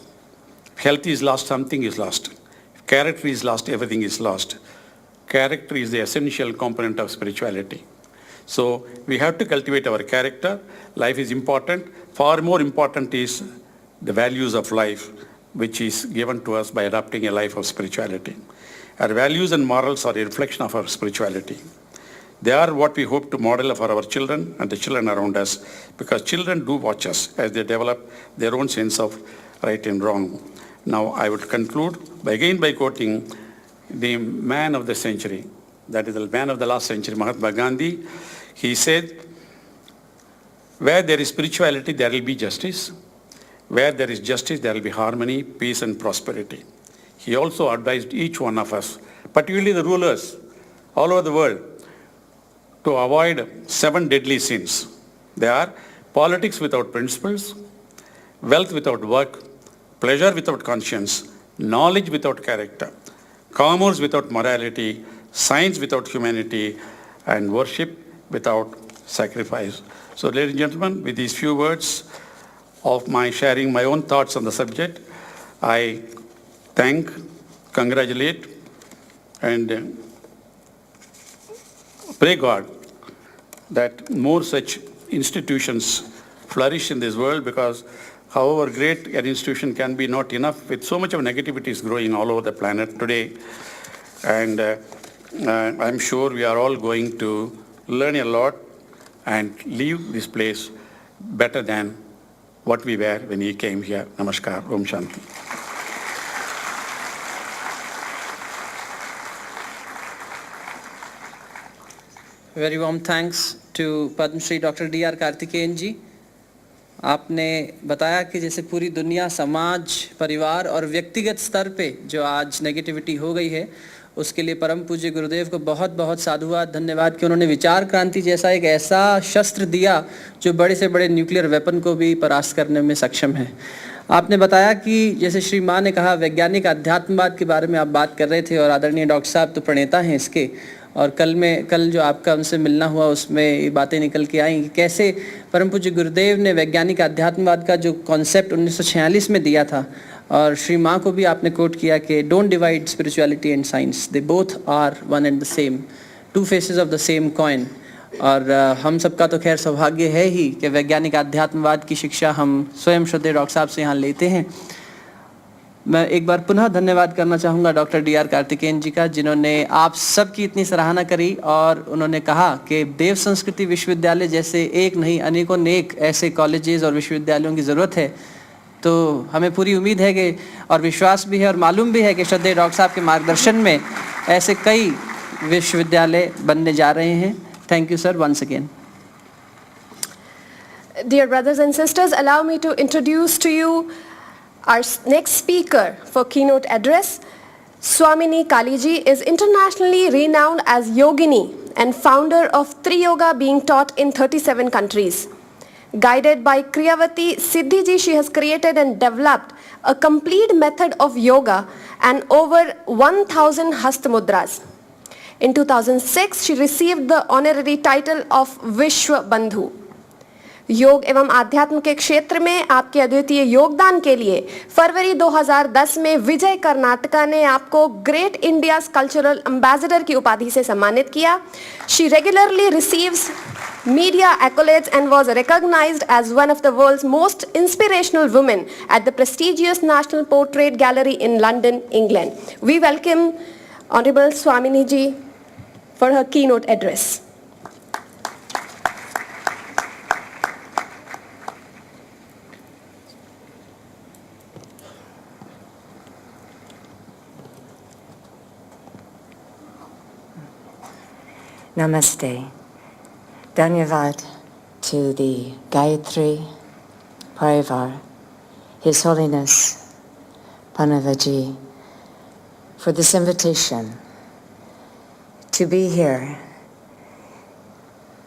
If health is lost, something is lost. If character is lost, everything is lost. Character is the essential component of spirituality. So we have to cultivate our character. Life is important. Far more important is the values of life, which is given to us by adopting a life of spirituality. Our values and morals are a reflection of our spirituality. They are what we hope to model for our children and the children around us, because children do watch us as they develop their own sense of right and wrong. Now I would conclude by quoting the man of the century, that is the man of the last century, Mahatma Gandhi. He said, where there is spirituality, there will be justice. Where there is justice, there will be harmony, peace, and prosperity. He also advised each one of us, particularly the rulers all over the world, to avoid 7 deadly sins. They are politics without principles, wealth without work, pleasure without conscience, knowledge without character, commerce without morality, science without humanity, and worship without sacrifice. So, ladies and gentlemen, with these few words of my sharing my own thoughts on the subject, I thank, congratulate, and pray God that more such institutions flourish in this world, because however great an institution can be, not enough with so much of negativity is growing all over the planet today. And I'm sure we are all going to learn a lot and leave this place better than what we were when we came here. Namaskar. Om Shanti. Very warm thanks to Padma Shri Dr. D.R. Karthikeyan जी. आपने बताया कि जैसे पूरी दुनिया, समाज, परिवार और व्यक्तिगत स्तर पे जो आज नेगेटिविटी हो गई है, उसके लिए परम पूज्य गुरुदेव को बहुत बहुत साधुवाद, धन्यवाद कि उन्होंने विचार क्रांति जैसा एक ऐसा शस्त्र दिया जो बड़े से बड़े न्यूक्लियर वेपन को भी परास्त करने में सक्षम है. आपने बताया कि जैसे श्री माँ ने कहा, वैज्ञानिक अध्यात्मवाद के बारे में आप बात कर रहे थे और आदरणीय डॉक्टर साहब तो प्रणेता हैं इसके, और कल जो आपका उनसे मिलना हुआ उसमें ये बातें निकल के आई कि कैसे परम पूज्य गुरुदेव ने वैज्ञानिक अध्यात्मवाद का जो कॉन्सेप्ट 1946 में दिया था, और श्री माँ को भी आपने कोट किया कि don't divide spirituality and science, they both are one and the same, two faces of the same coin. और हम सबका तो खैर सौभाग्य है ही कि वैज्ञानिक अध्यात्मवाद की शिक्षा हम स्वयं श्रद्धेय डॉक्टर साहब से यहाँ लेते हैं. मैं एक बार पुनः धन्यवाद करना चाहूँगा डॉक्टर D.R. कार्तिकेयन जी का, जिन्होंने आप सबकी इतनी सराहना करी और उन्होंने कहा कि देव संस्कृति विश्वविद्यालय जैसे एक नहीं अनेकों नेक ऐसे कॉलेजेस और विश्वविद्यालयों की ज़रूरत है. तो हमें पूरी उम्मीद है कि और विश्वास भी है और मालूम भी है कि श्रद्धेय डॉक्टर साहब के मार्गदर्शन में ऐसे कई विश्वविद्यालय बनने जा रहे हैं. Thank you sir once again. Dear brothers and sisters, allow me to introduce to you our next speaker for keynote address. Swamini Kaliji is internationally renowned as yogini and founder of Triyoga being taught in 37 countries. Guided by Kriyavati Siddhiji, she has created and developed a complete method of yoga and over 1000 Hastamudras. In 2006, she received the honorary title of Vishwa Bandhu. योग एवं आध्यात्म के क्षेत्र में आपके अद्वितीय योगदान के लिए फरवरी 2010 में विजय कर्नाटका ने आपको ग्रेट इंडियाज कल्चरल एम्बेसडर की उपाधि से सम्मानित किया. She regularly receives media accolades and was recognized as one of the world's most inspirational women at the prestigious National Portrait Gallery in London, England. We welcome Honorable Swamini ji for her keynote address. Namaste. Dhanyavad to the Gayatri Pariwar, His Holiness Panavaji, for this invitation to be here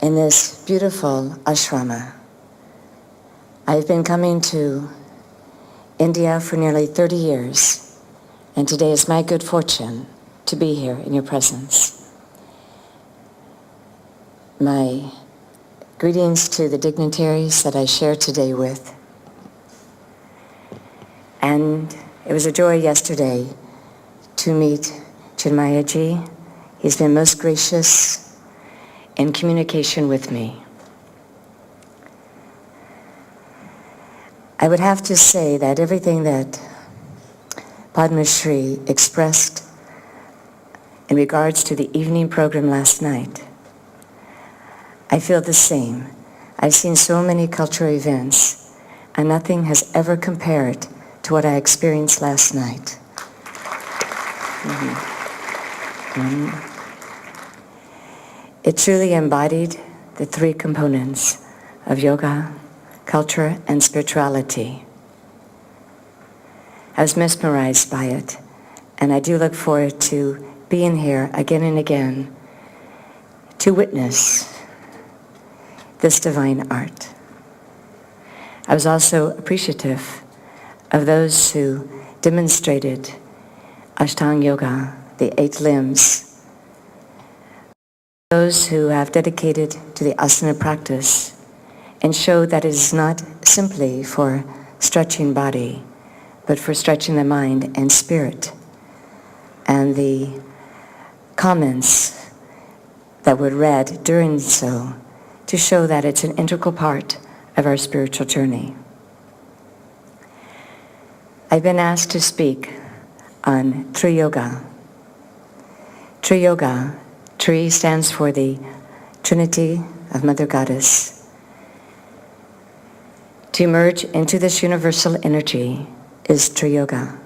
in this beautiful ashrama. I've been coming to India for nearly 30 years, and today is my good fortune to be here in your presence. My greetings to the dignitaries that I share today with. And it was a joy yesterday to meet Chinmayaji. He's been most gracious in communication with me. I would have to say that everything that Padma Shri expressed in regards to the evening program last night, I feel the same. I've seen so many cultural events, and nothing has ever compared to what I experienced last night. It truly embodied the three components of yoga, culture, and spirituality. I was mesmerized by it, and I do look forward to being here again and again to witness this divine art. I was also appreciative of those who demonstrated Ashtanga Yoga, the 8 limbs, those who have dedicated to the asana practice and show that it is not simply for stretching body, but for stretching the mind and spirit. And the comments that were read during so to show that it's an integral part of our spiritual journey. I've been asked to speak on Triyoga. Triyoga, Tri stands for the Trinity of Mother Goddess. To emerge into this universal energy is Triyoga.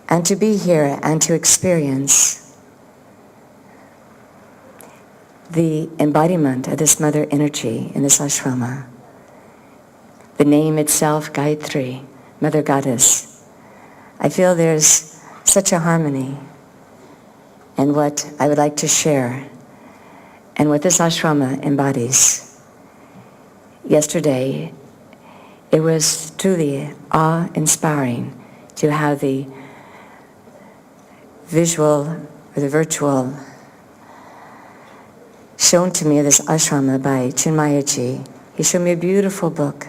And to be here and to experience the embodiment of this mother energy in this ashrama. The name itself, Gayatri, Mother Goddess. I feel there's such a harmony in what I would like to share and what this ashrama embodies. Yesterday, it was truly awe-inspiring to have the visual or the virtual shown to me of this ashrama by Chinmayaji. He showed me a beautiful book.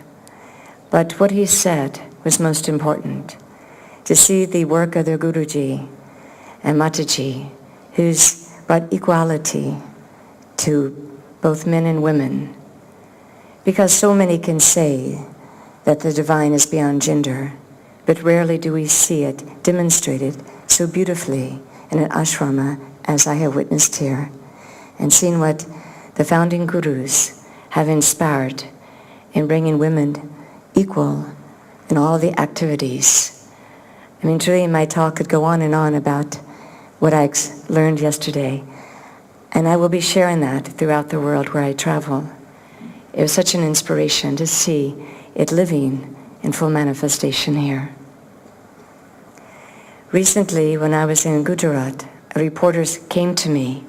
But what he said was most important, to see the work of their Guruji and Mataji, who's brought equality to both men and women. Because so many can say that the divine is beyond gender, but rarely do we see it demonstrated so beautifully in an ashrama as I have witnessed here, and seen what the founding gurus have inspired in bringing women equal in all the activities. I mean, truly my talk could go on and on about what I learned yesterday, and I will be sharing that throughout the world where I travel. It was such an inspiration to see it living in full manifestation here. Recently, when I was in Gujarat, a reporter came to me,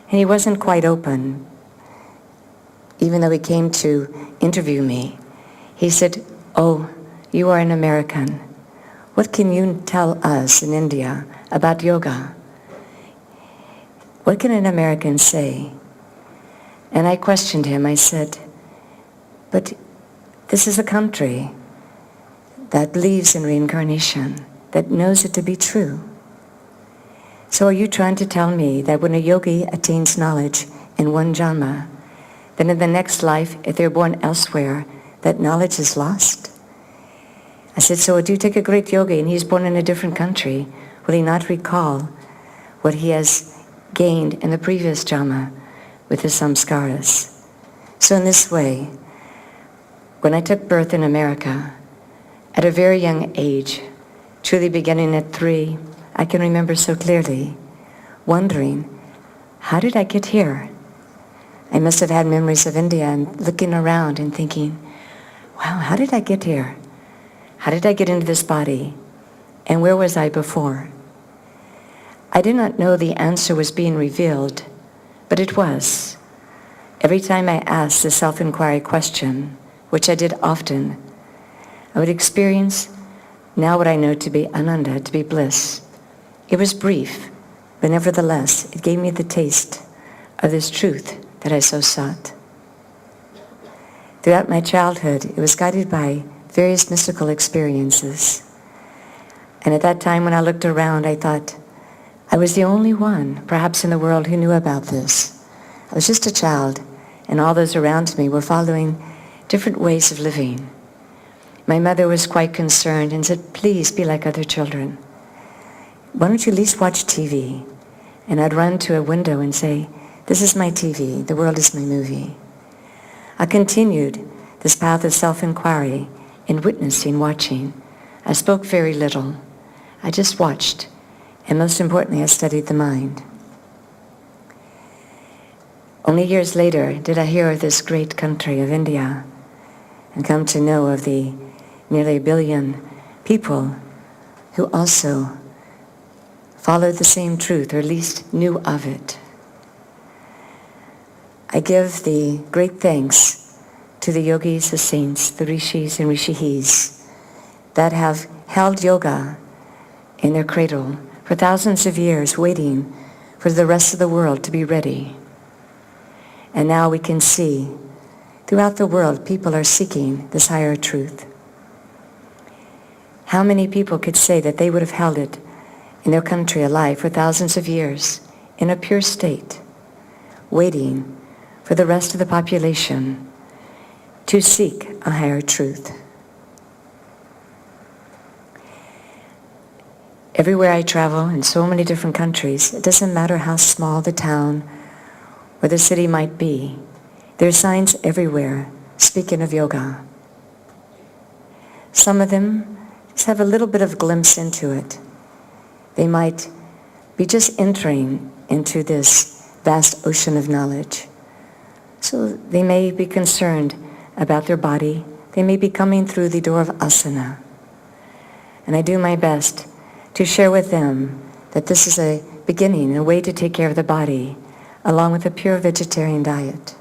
and he wasn't quite open, even though he came to interview me. He said, "Oh, you are an American. What can you tell us in India about yoga? What can an American say?" And I questioned him. I said, "But this is a country that believes in reincarnation, that knows it to be true. So are you trying to tell me that when a yogi attains knowledge in one janma, then in the next life, if they're born elsewhere, that knowledge is lost?" I said, "So do you take a great yogi and he's born in a different country, will he not recall what he has gained in the previous jama with his samskaras?" So in this way, when I took birth in America, at a very young age, truly beginning at 3, I can remember so clearly, wondering, how did I get here? I must have had memories of India and looking around and thinking, wow, how did I get here? How did I get into this body? And where was I before? I did not know the answer was being revealed, but it was. Every time I asked the self-inquiry question, which I did often, I would experience now what I know to be ananda, to be bliss. It was brief, but nevertheless, it gave me the taste of this truth that I so sought. Throughout my childhood, it was guided by various mystical experiences. And at that time when I looked around, I thought I was the only one, perhaps in the world, who knew about this. I was just a child, and all those around me were following different ways of living. My mother was quite concerned and said, "Please be like other children. Why don't you at least watch TV?" And I'd run to a window and say, "This is my TV, the world is my movie." I continued this path of self-inquiry in witnessing, watching. I spoke very little. I just watched, and most importantly, I studied the mind. Only years later did I hear of this great country of India and come to know of the nearly 1 billion people who also followed the same truth, or at least knew of it. I give the great thanks to the yogis, the saints, the rishis and rishihis that have held yoga in their cradle for thousands of years, waiting for the rest of the world to be ready. And now we can see throughout the world people are seeking this higher truth. How many people could say that they would have held it in their country alive for thousands of years in a pure state, waiting for the rest of the population to seek a higher truth? Everywhere I travel, in so many different countries, it doesn't matter how small the town or the city might be, there are signs everywhere speaking of yoga. Some of them just have a little bit of a glimpse into it. They might be just entering into this vast ocean of knowledge. So they may be concerned about their body. They may be coming through the door of asana. And I do my best to share with them that this is a beginning, a way to take care of the body, along with a pure vegetarian diet.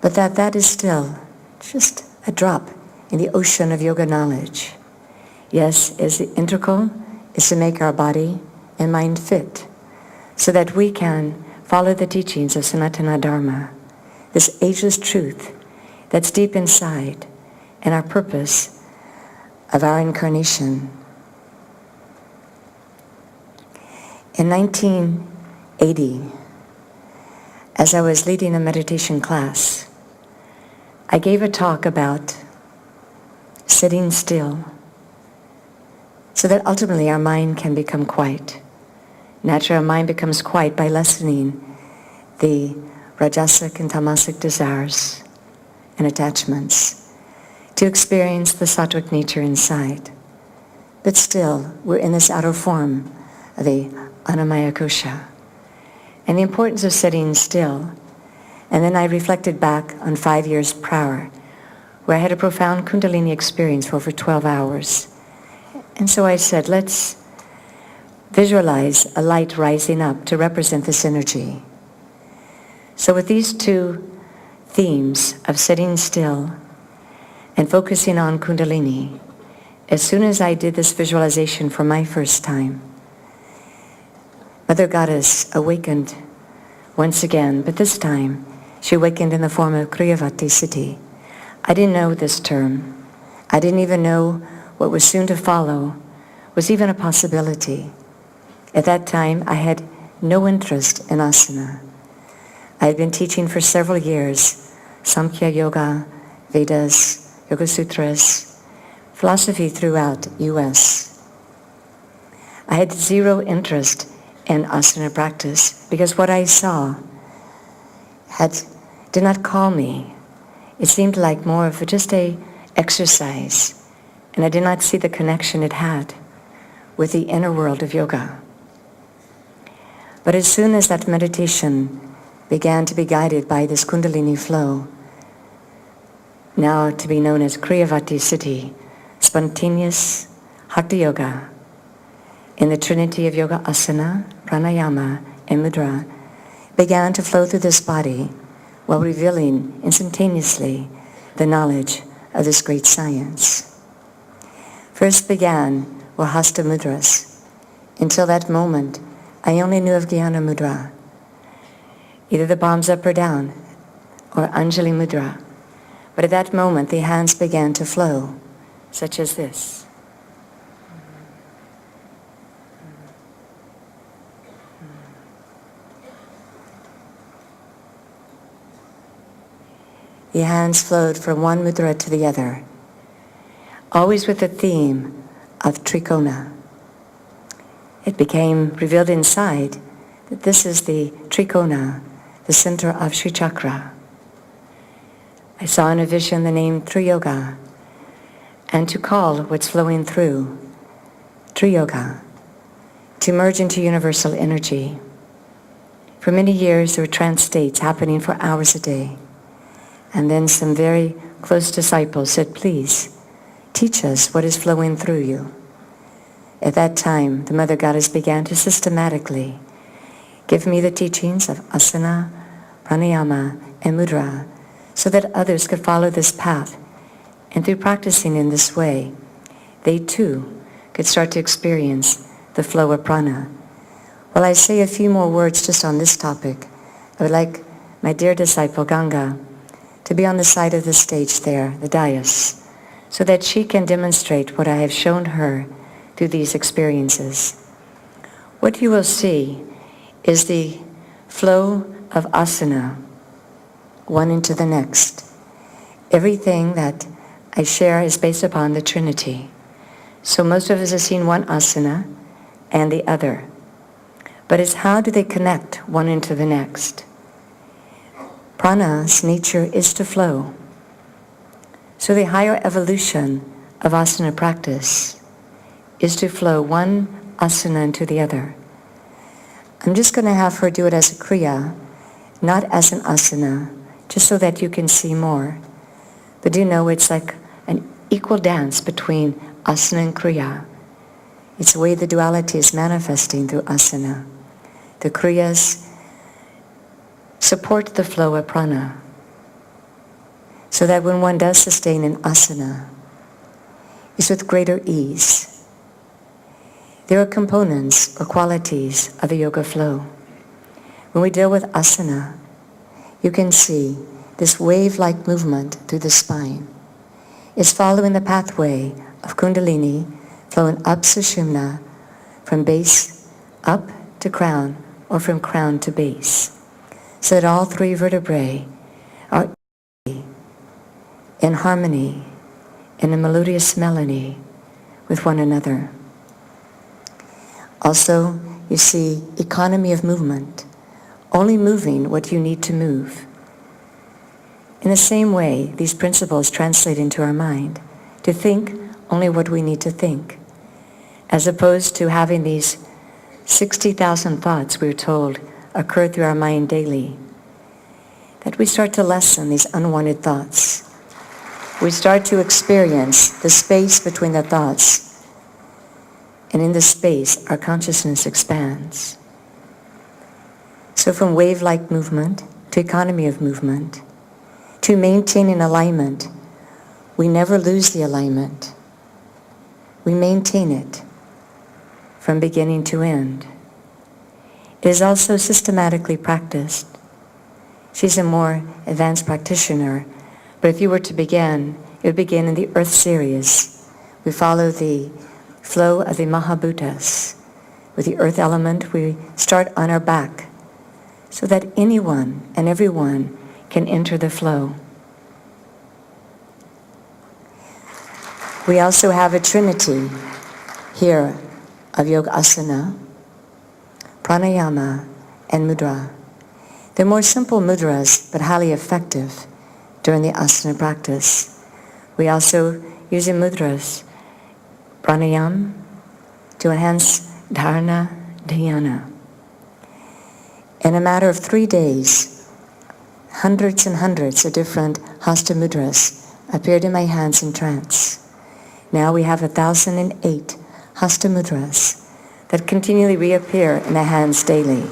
But that is still just a drop in the ocean of yoga knowledge. Yes, is the integral is to make our body and mind fit so that we can follow the teachings of Sanatana Dharma, this ageless truth that's deep inside and our purpose of our incarnation. In 1980, as I was leading a meditation class, I gave a talk about sitting still so that ultimately our mind can become quiet. Naturally, our mind becomes quiet by lessening the rajasic and tamasic desires and attachments to experience the sattvic nature inside. But still, we're in this outer form of the Annamaya Kosha. And the importance of sitting still. And then I reflected back on 5 years prior, where I had a profound Kundalini experience for over 12 hours. And so I said, let's visualize a light rising up to represent this energy. So with these two themes of sitting still and focusing on Kundalini, as soon as I did this visualization for my first time, Mother Goddess awakened once again, but this time she awakened in the form of Kriyavati Siddhi. I didn't know this term. I didn't even know what was soon to follow was even a possibility. At that time, I had no interest in asana. I had been teaching for several years Samkhya Yoga, Vedas, Yoga Sutras, philosophy throughout US. I had zero interest in asana practice because what I saw did not call me. It seemed like more of just a exercise, and I did not see the connection it had with the inner world of yoga. But as soon as that meditation began to be guided by this Kundalini flow, now to be known as Kriyavati Siddhi, spontaneous Hatha Yoga, in the trinity of yoga asana, pranayama, and mudra, began to flow through this body while revealing instantaneously the knowledge of this great science. First began were Hasta Mudras. Until that moment, I only knew of Jnana Mudra, either the palms up or down, or Anjali Mudra. But at that moment, the hands began to flow, such as this. The hands flowed from one mudra to the other, always with the theme of Trikona. It became revealed inside that this is the Trikona, the center of Sri Chakra. I saw in a vision the name Triyoga, and to call what's flowing through Triyoga, to merge into universal energy. For many years there were trance states happening for hours a day. And then some very close disciples said, please, teach us what is flowing through you. At that time, the Mother Goddess began to systematically give me the teachings of asana, pranayama, and mudra, so that others could follow this path. And through practicing in this way, they too could start to experience the flow of prana. While I say a few more words just on this topic, I would like my dear disciple Ganga to be on the side of the stage there, the dais, so that she can demonstrate what I have shown her through these experiences. What you will see is the flow of asana, one into the next. Everything that I share is based upon the Trinity. So most of us have seen one asana and the other. But it's how do they connect one into the next? Prana's nature is to flow. So the higher evolution of asana practice is to flow one asana into the other I'm just going to have her do it as a kriya, not as an asana, just so that you can see more. But do you know it's like an equal dance between asana and kriya. It's the way the duality is manifesting through asana. The kriyas support the flow of prana, so that when one does sustain an asana, it's with greater ease. There are components or qualities of a yoga flow. When we deal with asana, you can see this wave-like movement through the spine. It's following the pathway of Kundalini, flowing up Sushumna, from base up to crown, or from crown to base, so that all three vertebrae are in harmony, in a melodious melody with one another. Also, you see economy of movement, only moving what you need to move. In the same way, these principles translate into our mind, to think only what we need to think, as opposed to having these 60,000 thoughts we're told occur through our mind daily, that we start to lessen these unwanted thoughts. We start to experience the space between the thoughts, and in this space, our consciousness expands. So from wave-like movement to economy of movement, to maintaining alignment, we never lose the alignment. We maintain it from beginning to end. It is also systematically practiced. She's a more advanced practitioner, but if you were to begin, it would begin in the Earth series. We follow the flow of the Mahabhutas. With the earth element, we start on our back so that anyone and everyone can enter the flow. We also have a trinity here of yoga asana, pranayama, and mudra. They're more simple mudras, but highly effective during the asana practice. We also use mudras, pranayam, to enhance dharana, dhyana. In a matter of 3 days, hundreds and hundreds of different hasta mudras appeared in my hands in trance. Now we have 1,008 hasta mudras that continually reappear in the hands daily.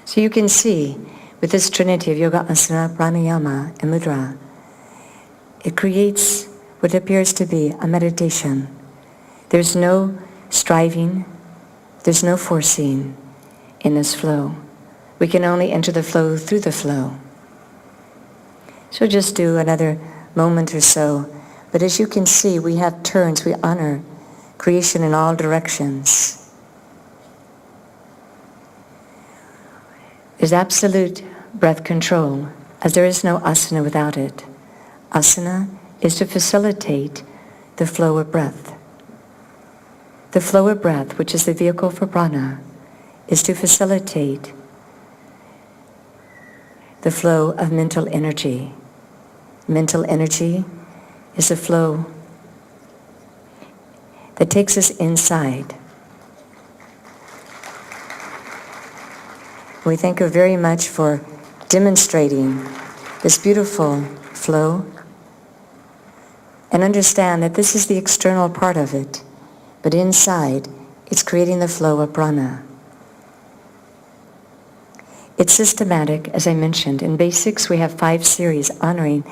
So you can see, with this trinity of yoga asana, pranayama, and mudra, it creates what appears to be a meditation. There's no striving, there's no forcing in this flow. We can only enter the flow through the flow. So just do another moment or so. But as you can see, we have turns, we honor creation in all directions. There's absolute breath control, as there is no asana without it. Asana is to facilitate the flow of breath. The flow of breath, which is the vehicle for prana, is to facilitate the flow of mental energy. Mental energy is a flow that takes us inside. We thank you very much for demonstrating this beautiful flow, and understand that this is the external part of it, but inside it's creating the flow of prana. It's systematic, as I mentioned. In basics, we have 5 series honoring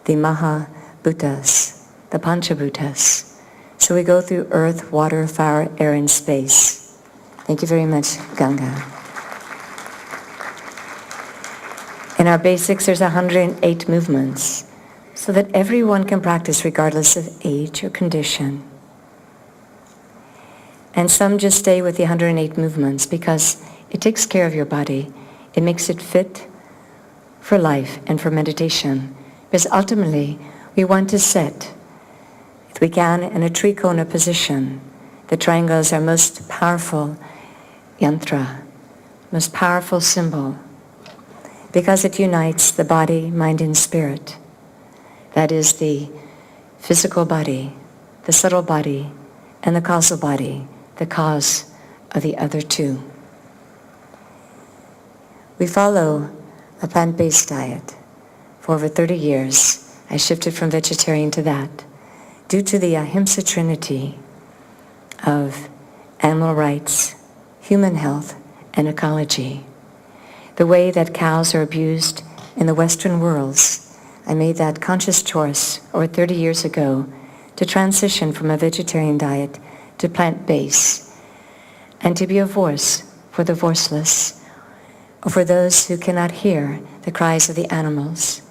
the Mahabhutas, the Panchabhutas. So we go through earth, water, fire, air, and space. Thank you very much, Ganga. In our basics, there's 108 movements, so that everyone can practice regardless of age or condition. And some just stay with the 108 movements because it takes care of your body. It makes it fit for life and for meditation. Because ultimately, we want to sit, if we can, in a trikona position. The triangle is our most powerful yantra, most powerful symbol, because it unites the body, mind, and spirit. That is the physical body, the subtle body, and the causal body, the cause of the other two. We follow a plant-based diet. For over 30 years, I shifted from vegetarian to that due to the ahimsa trinity of animal rights, human health, and ecology. The way that cows are abused in the Western worlds, I made that conscious choice over 30 years ago to transition from a vegetarian diet to plant-based and to be a voice for the voiceless, or for those who cannot hear the cries of the animals,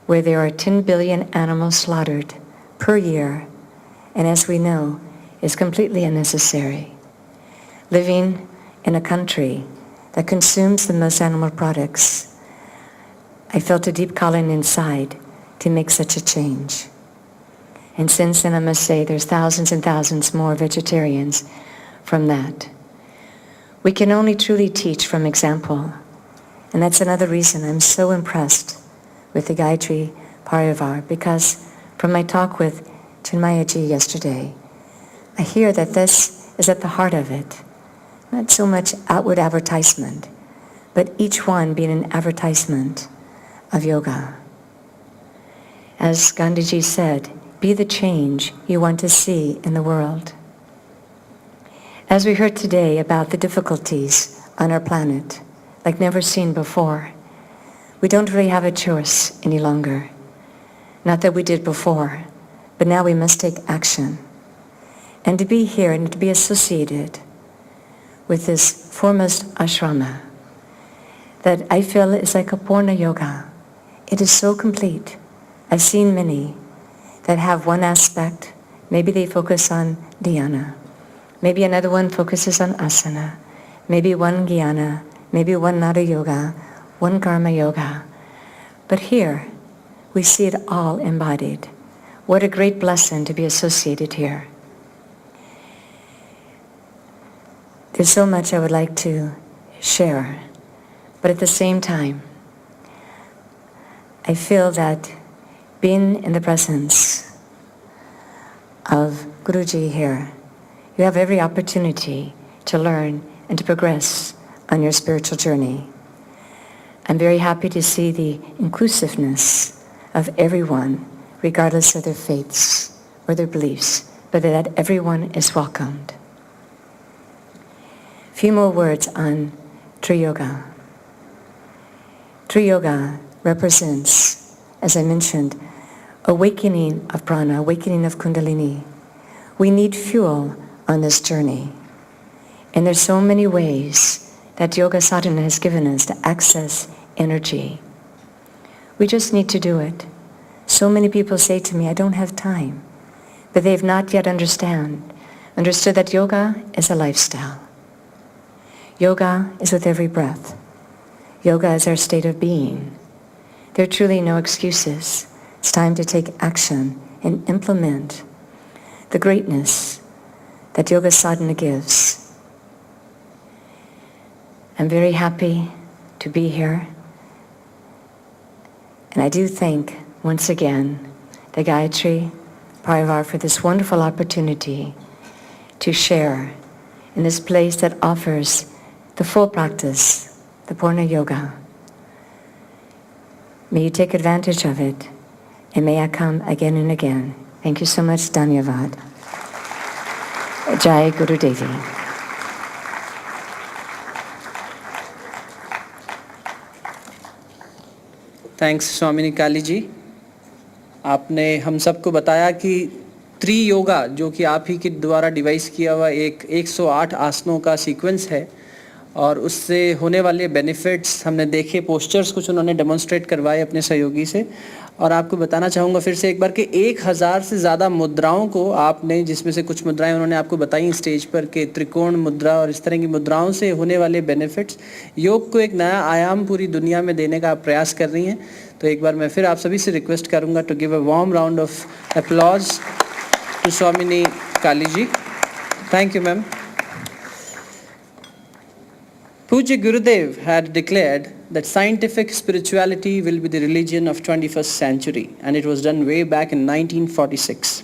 where there are 10 billion animals slaughtered per year, and as we know, is completely unnecessary. Living in a country that consumes the most animal products, I felt a deep calling inside to make such a change. And since then, I must say, there's thousands and thousands more vegetarians from that. We can only truly teach from example. And that's another reason I'm so impressed with the Gayatri Pariwar, because from my talk with Chinmayaji yesterday, I hear that this is at the heart of it. Not so much outward advertisement, but each one being an advertisement of yoga. As Gandhiji said, be the change you want to see in the world. As we heard today about the difficulties on our planet, like never seen before, we don't really have a choice any longer. Not that we did before, but now we must take action. And to be here and to be associated with this foremost ashrama that I feel is like a Purna Yoga. It is so complete. I've seen many that have one aspect. Maybe they focus on dhyana. Maybe another one focuses on asana. Maybe one jnana. Maybe one nada yoga. One karma yoga. But here, we see it all embodied. What a great blessing to be associated here. There's so much I would like to share, but at the same time, I feel that being in the presence of Guruji here, you have every opportunity to learn and to progress on your spiritual journey. I'm very happy to see the inclusiveness of everyone, regardless of their faiths or their beliefs, but that everyone is welcomed. A few more words on Tree Yoga. Tree Yoga represents, as I mentioned, awakening of prana, awakening of kundalini. We need fuel on this journey. And there's so many ways that yoga sadhana has given us to access energy. We just need to do it. So many people say to me, I don't have time. But they've not yet understood that yoga is a lifestyle. Yoga is with every breath. Yoga is our state of being. There are truly no excuses. It's time to take action and implement the greatness that yoga sadhana gives. I'm very happy to be here. And I do thank, once again, the Gayatri Pariwar for this wonderful opportunity to share in this place that offers the full practice, the Purna Yoga. May you take advantage of it, and may I come again and again. Thank you so much. Dhanyavad. Jai Guru Devi. Thanks स्वामिनी काली जी, आपने हम सबको बताया कि त्रि योगा जो कि आप ही के द्वारा डिवाइस किया हुआ एक 108 आसनों का सीक्वेंस है, और उससे होने वाले बेनिफिट्स हमने देखे, पोस्चर्स कुछ उन्होंने डेमोन्स्ट्रेट करवाए अपने सहयोगी से। और आपको बताना चाहूँगा फिर से एक बार कि 1000 से ज़्यादा मुद्राओं को आपने, जिसमें से कुछ मुद्राएं उन्होंने आपको बताई स्टेज पर कि त्रिकोण मुद्रा और इस तरह की मुद्राओं से होने वाले बेनिफिट्स योग को एक नया आयाम पूरी दुनिया में देने का आप प्रयास कर रही हैं। तो एक बार मैं फिर आप सभी से रिक्वेस्ट करूँगा to give a warm round of applause to Swamini Kali ji. Thank you ma'am. Pujya Gurudev had declared that scientific spirituality will be the religion of 21st century, and it was done way back in 1946.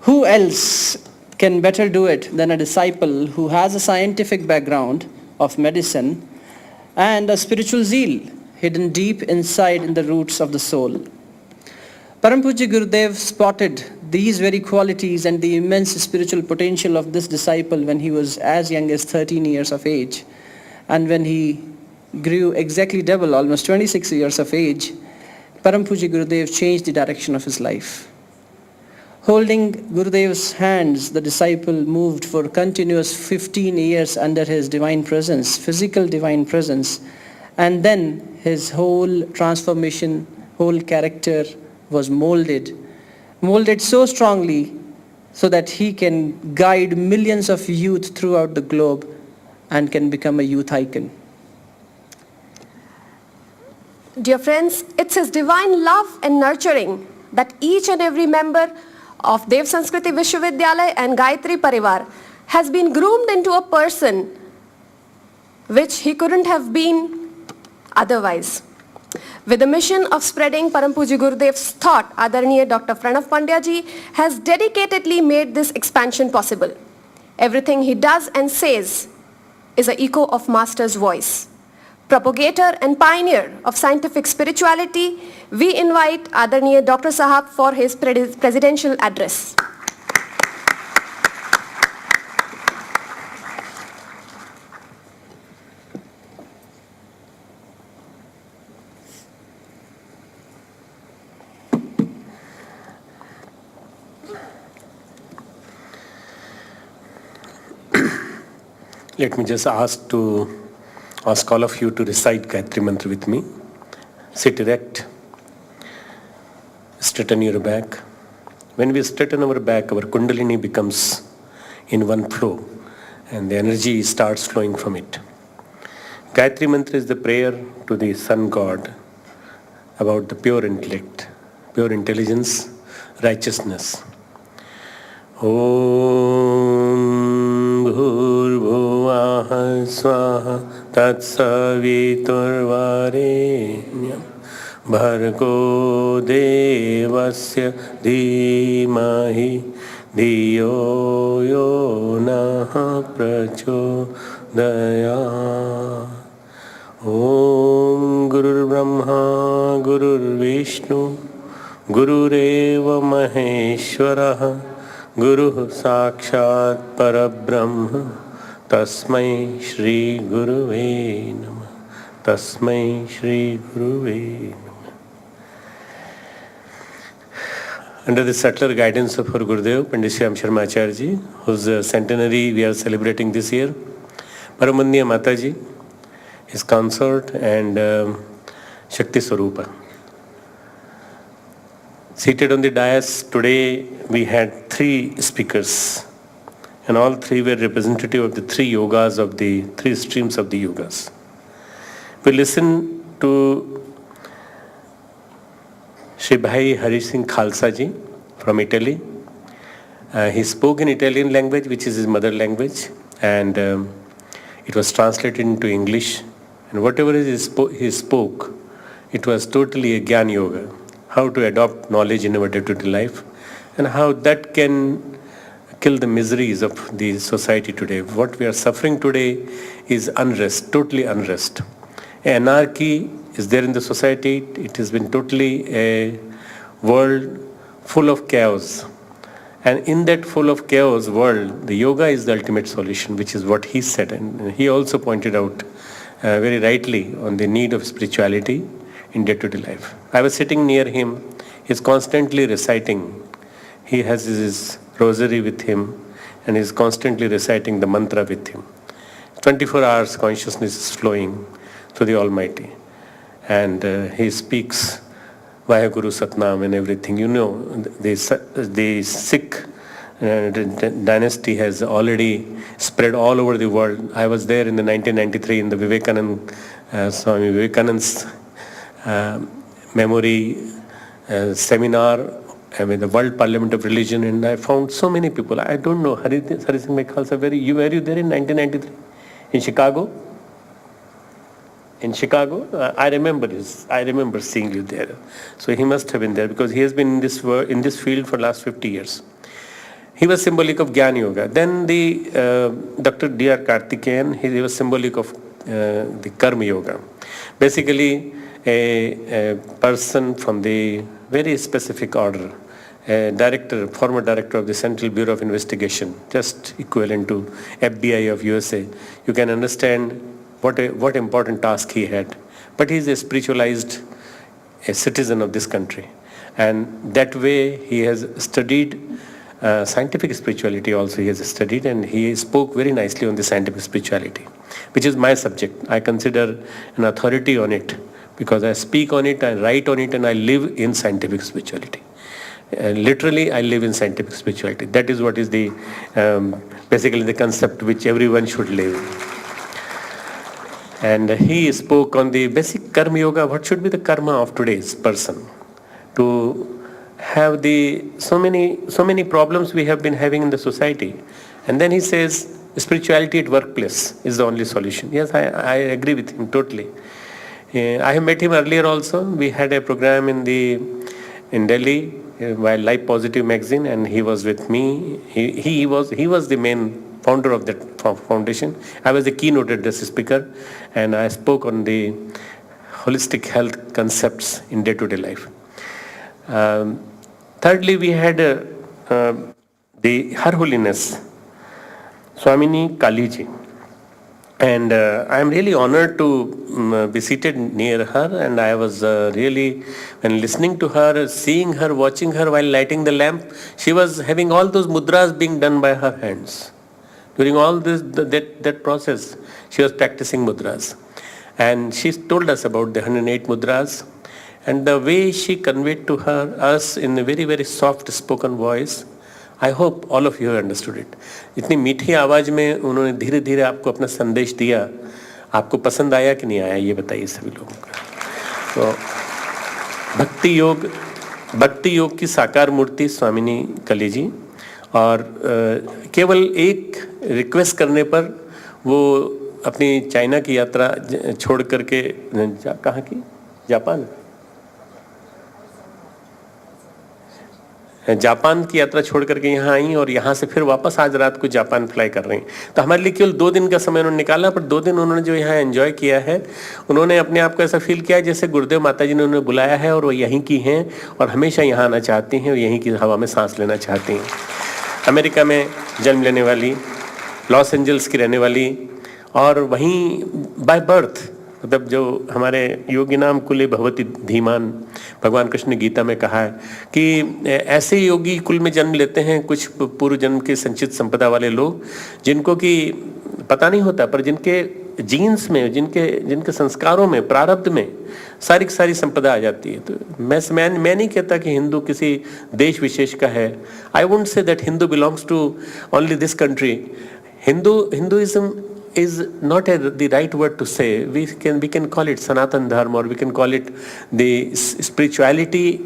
Who else can better do it than a disciple who has a scientific background of medicine and a spiritual zeal hidden deep inside in the roots of the soul. Param Pujya Gurudev spotted these very qualities and the immense spiritual potential of this disciple when he was as young as 13 years of age. And when he grew exactly double, almost 26 years of age, Param Pujya Gurudev changed the direction of his life. Holding Gurudev's hands, the disciple moved for continuous 15 years under his divine presence, physical divine presence, and then his whole transformation, whole character was molded so strongly so that he can guide millions of youth throughout the globe and can become a youth icon. Dear friends, it's his divine love and nurturing that each and every member of Dev Sanskriti Vishwavidyalaya and Gayatri Pariwar has been groomed into a person which he couldn't have been otherwise. With the mission of spreading Param Pujya Gurudev's thought, Adarniya Dr. Pranav Pandya ji has dedicatedly made this expansion possible. Everything he does and says is an echo of Master's voice. Propagator and pioneer of scientific spirituality, we invite Adarniya Dr. Sahab for his presidential address. Let me just ask all of you to recite Gayatri Mantra with me. Sit erect. Straighten your back. When we straighten our back, our Kundalini becomes in one flow and the energy starts flowing from it. Gayatri Mantra is the prayer to the Sun God about the pure intellect, pure intelligence, righteousness. Om Bhurbhuvah Swaha Tatsaviturvarenyam Bhargo Devasya Dhimahi Dhiyo Yo Nah Prachodayat. Om Gurur Brahma Gurur Vishnu Gurureva Maheshwaraha Guru Sakshat Parabrahma Tasmai Shri Guruve Namah. Tasmai Shri Guruve Namah. Under the subtler guidance of our Gurudev, Pandit Shyam Sharma Acharya, whose centenary we are celebrating this year, Paramanya Mataji, his consort, and Shakti Swarupa. Seated on the dais today, we had 3 speakers, and all 3 were representative of the 3 yogas of the 3 streams of the yogas. We listened to Shri Bhai Hari Singh Khalsa ji from Italy. He spoke in Italian language, which is his mother language, and it was translated into English. And whatever he spoke, it was totally a Gyan Yoga. How to adopt knowledge in our day-to-day life and how that can kill the miseries of the society today. What we are suffering today is unrest, totally unrest. Anarchy is there in the society. It has been totally a world full of chaos. And in that full of chaos world, the yoga is the ultimate solution, which is what he said. And he also pointed out very rightly on the need of spirituality in day-to-day life. I was sitting near him. He's constantly reciting. He has his rosary with him and he's constantly reciting the mantra with him. 24 hours consciousness is flowing to the Almighty. And he speaks Vaheguru Satnam and everything. You know, the Sikh dynasty has already spread all over the world. I was there in the 1993 in the Swami Vivekanand's memory seminar with the World Parliament of Religion, and I found so many people. I don't know, Hari Singh Khalsa, were you there in 1993 in Chicago? In Chicago, I remember seeing you there. So he must have been there because he has been in this field for the last 50 years. He was symbolic of Gyan Yoga. Then the Dr. D.R. Karthikeyan, he was symbolic of the Karma Yoga. Basically, a person from the very specific order, a director, former director of the Central Bureau of Investigation, just equivalent to FBI of USA. You can understand what important task he had. But he is a spiritualized a citizen of this country. And that way he has studied scientific spirituality also he has studied, and he spoke very nicely on the scientific spirituality, which is my subject. I consider an authority on it because I speak on it, I write on it, and I live in scientific spirituality. Literally, I live in scientific spirituality. That is what is the basically the concept which everyone should live. And he spoke on the basic karma yoga. What should be the karma of today's person? To have the so many problems we have been having in the society. And then he says spirituality at workplace is the only solution. Yes, I agree with him totally. I have met him earlier also. We had a program in Delhi by Life Positive magazine, and he was with me. He was the main founder of that foundation. I was the keynote address speaker, and I spoke on the holistic health concepts in day-to-day life. Thirdly, we had Her Holiness Swamini Kaliji, and I am really honored to be seated near her, and I was really, when listening to her, seeing her, watching her while lighting the lamp, she was having all those mudras being done by her hands. During all that process, she was practicing mudras. And she told us about the 108 mudras, and the way she conveyed to us in a very, very soft spoken voice, I hope all of you have understood it. इतनी मीठी आवाज में उन्होंने धीरे धीरे आपको अपना संदेश दिया. आपको पसंद आया कि नहीं आया, ये बताइए सभी लोगों का. तो भक्ति योग की साकार मूर्ति स्वामिनी कली जी, और केवल एक रिक्वेस्ट करने पर वो अपनी चाइना की यात्रा छोड़ करके कहाँ की, जापान की यात्रा छोड़ करके यहाँ आई, और यहाँ से फिर वापस आज रात को जापान फ्लाई कर रही हैं. तो हमारे लिए केवल 2 दिन का समय उन्होंने निकाला, पर 2 दिन उन्होंने जो यहाँ एंजॉय किया है, उन्होंने अपने आप को ऐसा फील किया जैसे गुरुदेव माता जी ने उन्हें बुलाया है और वो यहीं की हैं और हमेशा यहाँ आना चाहती हैं और यहीं की हवा में सांस लेना चाहती हैं. अमेरिका में जन्म लेने वाली, लॉस एंजल्स की रहने वाली, और वहीं बाय बर्थ, मतलब जो हमारे योगी नाम कुले भवति धीमान, भगवान कृष्ण ने गीता में कहा है कि ऐसे योगी कुल में जन्म लेते हैं कुछ पूर्व जन्म के संचित संपदा वाले लोग, जिनको कि पता नहीं होता, पर जिनके जीन्स में, जिनके संस्कारों में, प्रारब्ध में सारी संपदा आ जाती है. तो मैं नहीं कहता कि हिंदू किसी देश विशेष का है. I won't say that Hindu belongs to only this country. Hinduism is not the right word to say. We can call it Sanatan Dharma, or we can call it the spirituality.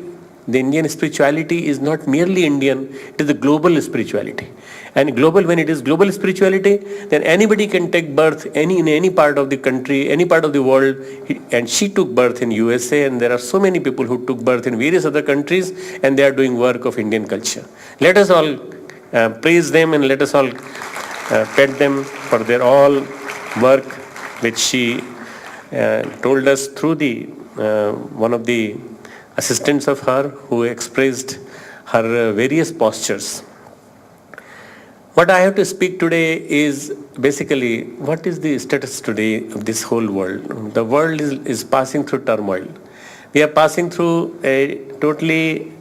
The Indian spirituality is not merely Indian, it is the global spirituality. And global, when it is global spirituality, then anybody can take birth in any part of the country, any part of the world. And she took birth in USA, and there are so many people who took birth in various other countries, and they are doing work of Indian culture. Let us all praise them, and let us all pet them for their all work which she told us through the one of the assistants of her who expressed her various postures. What I have to speak today is basically what is the status today of this whole world. The world is passing through turmoil. We are passing through a totally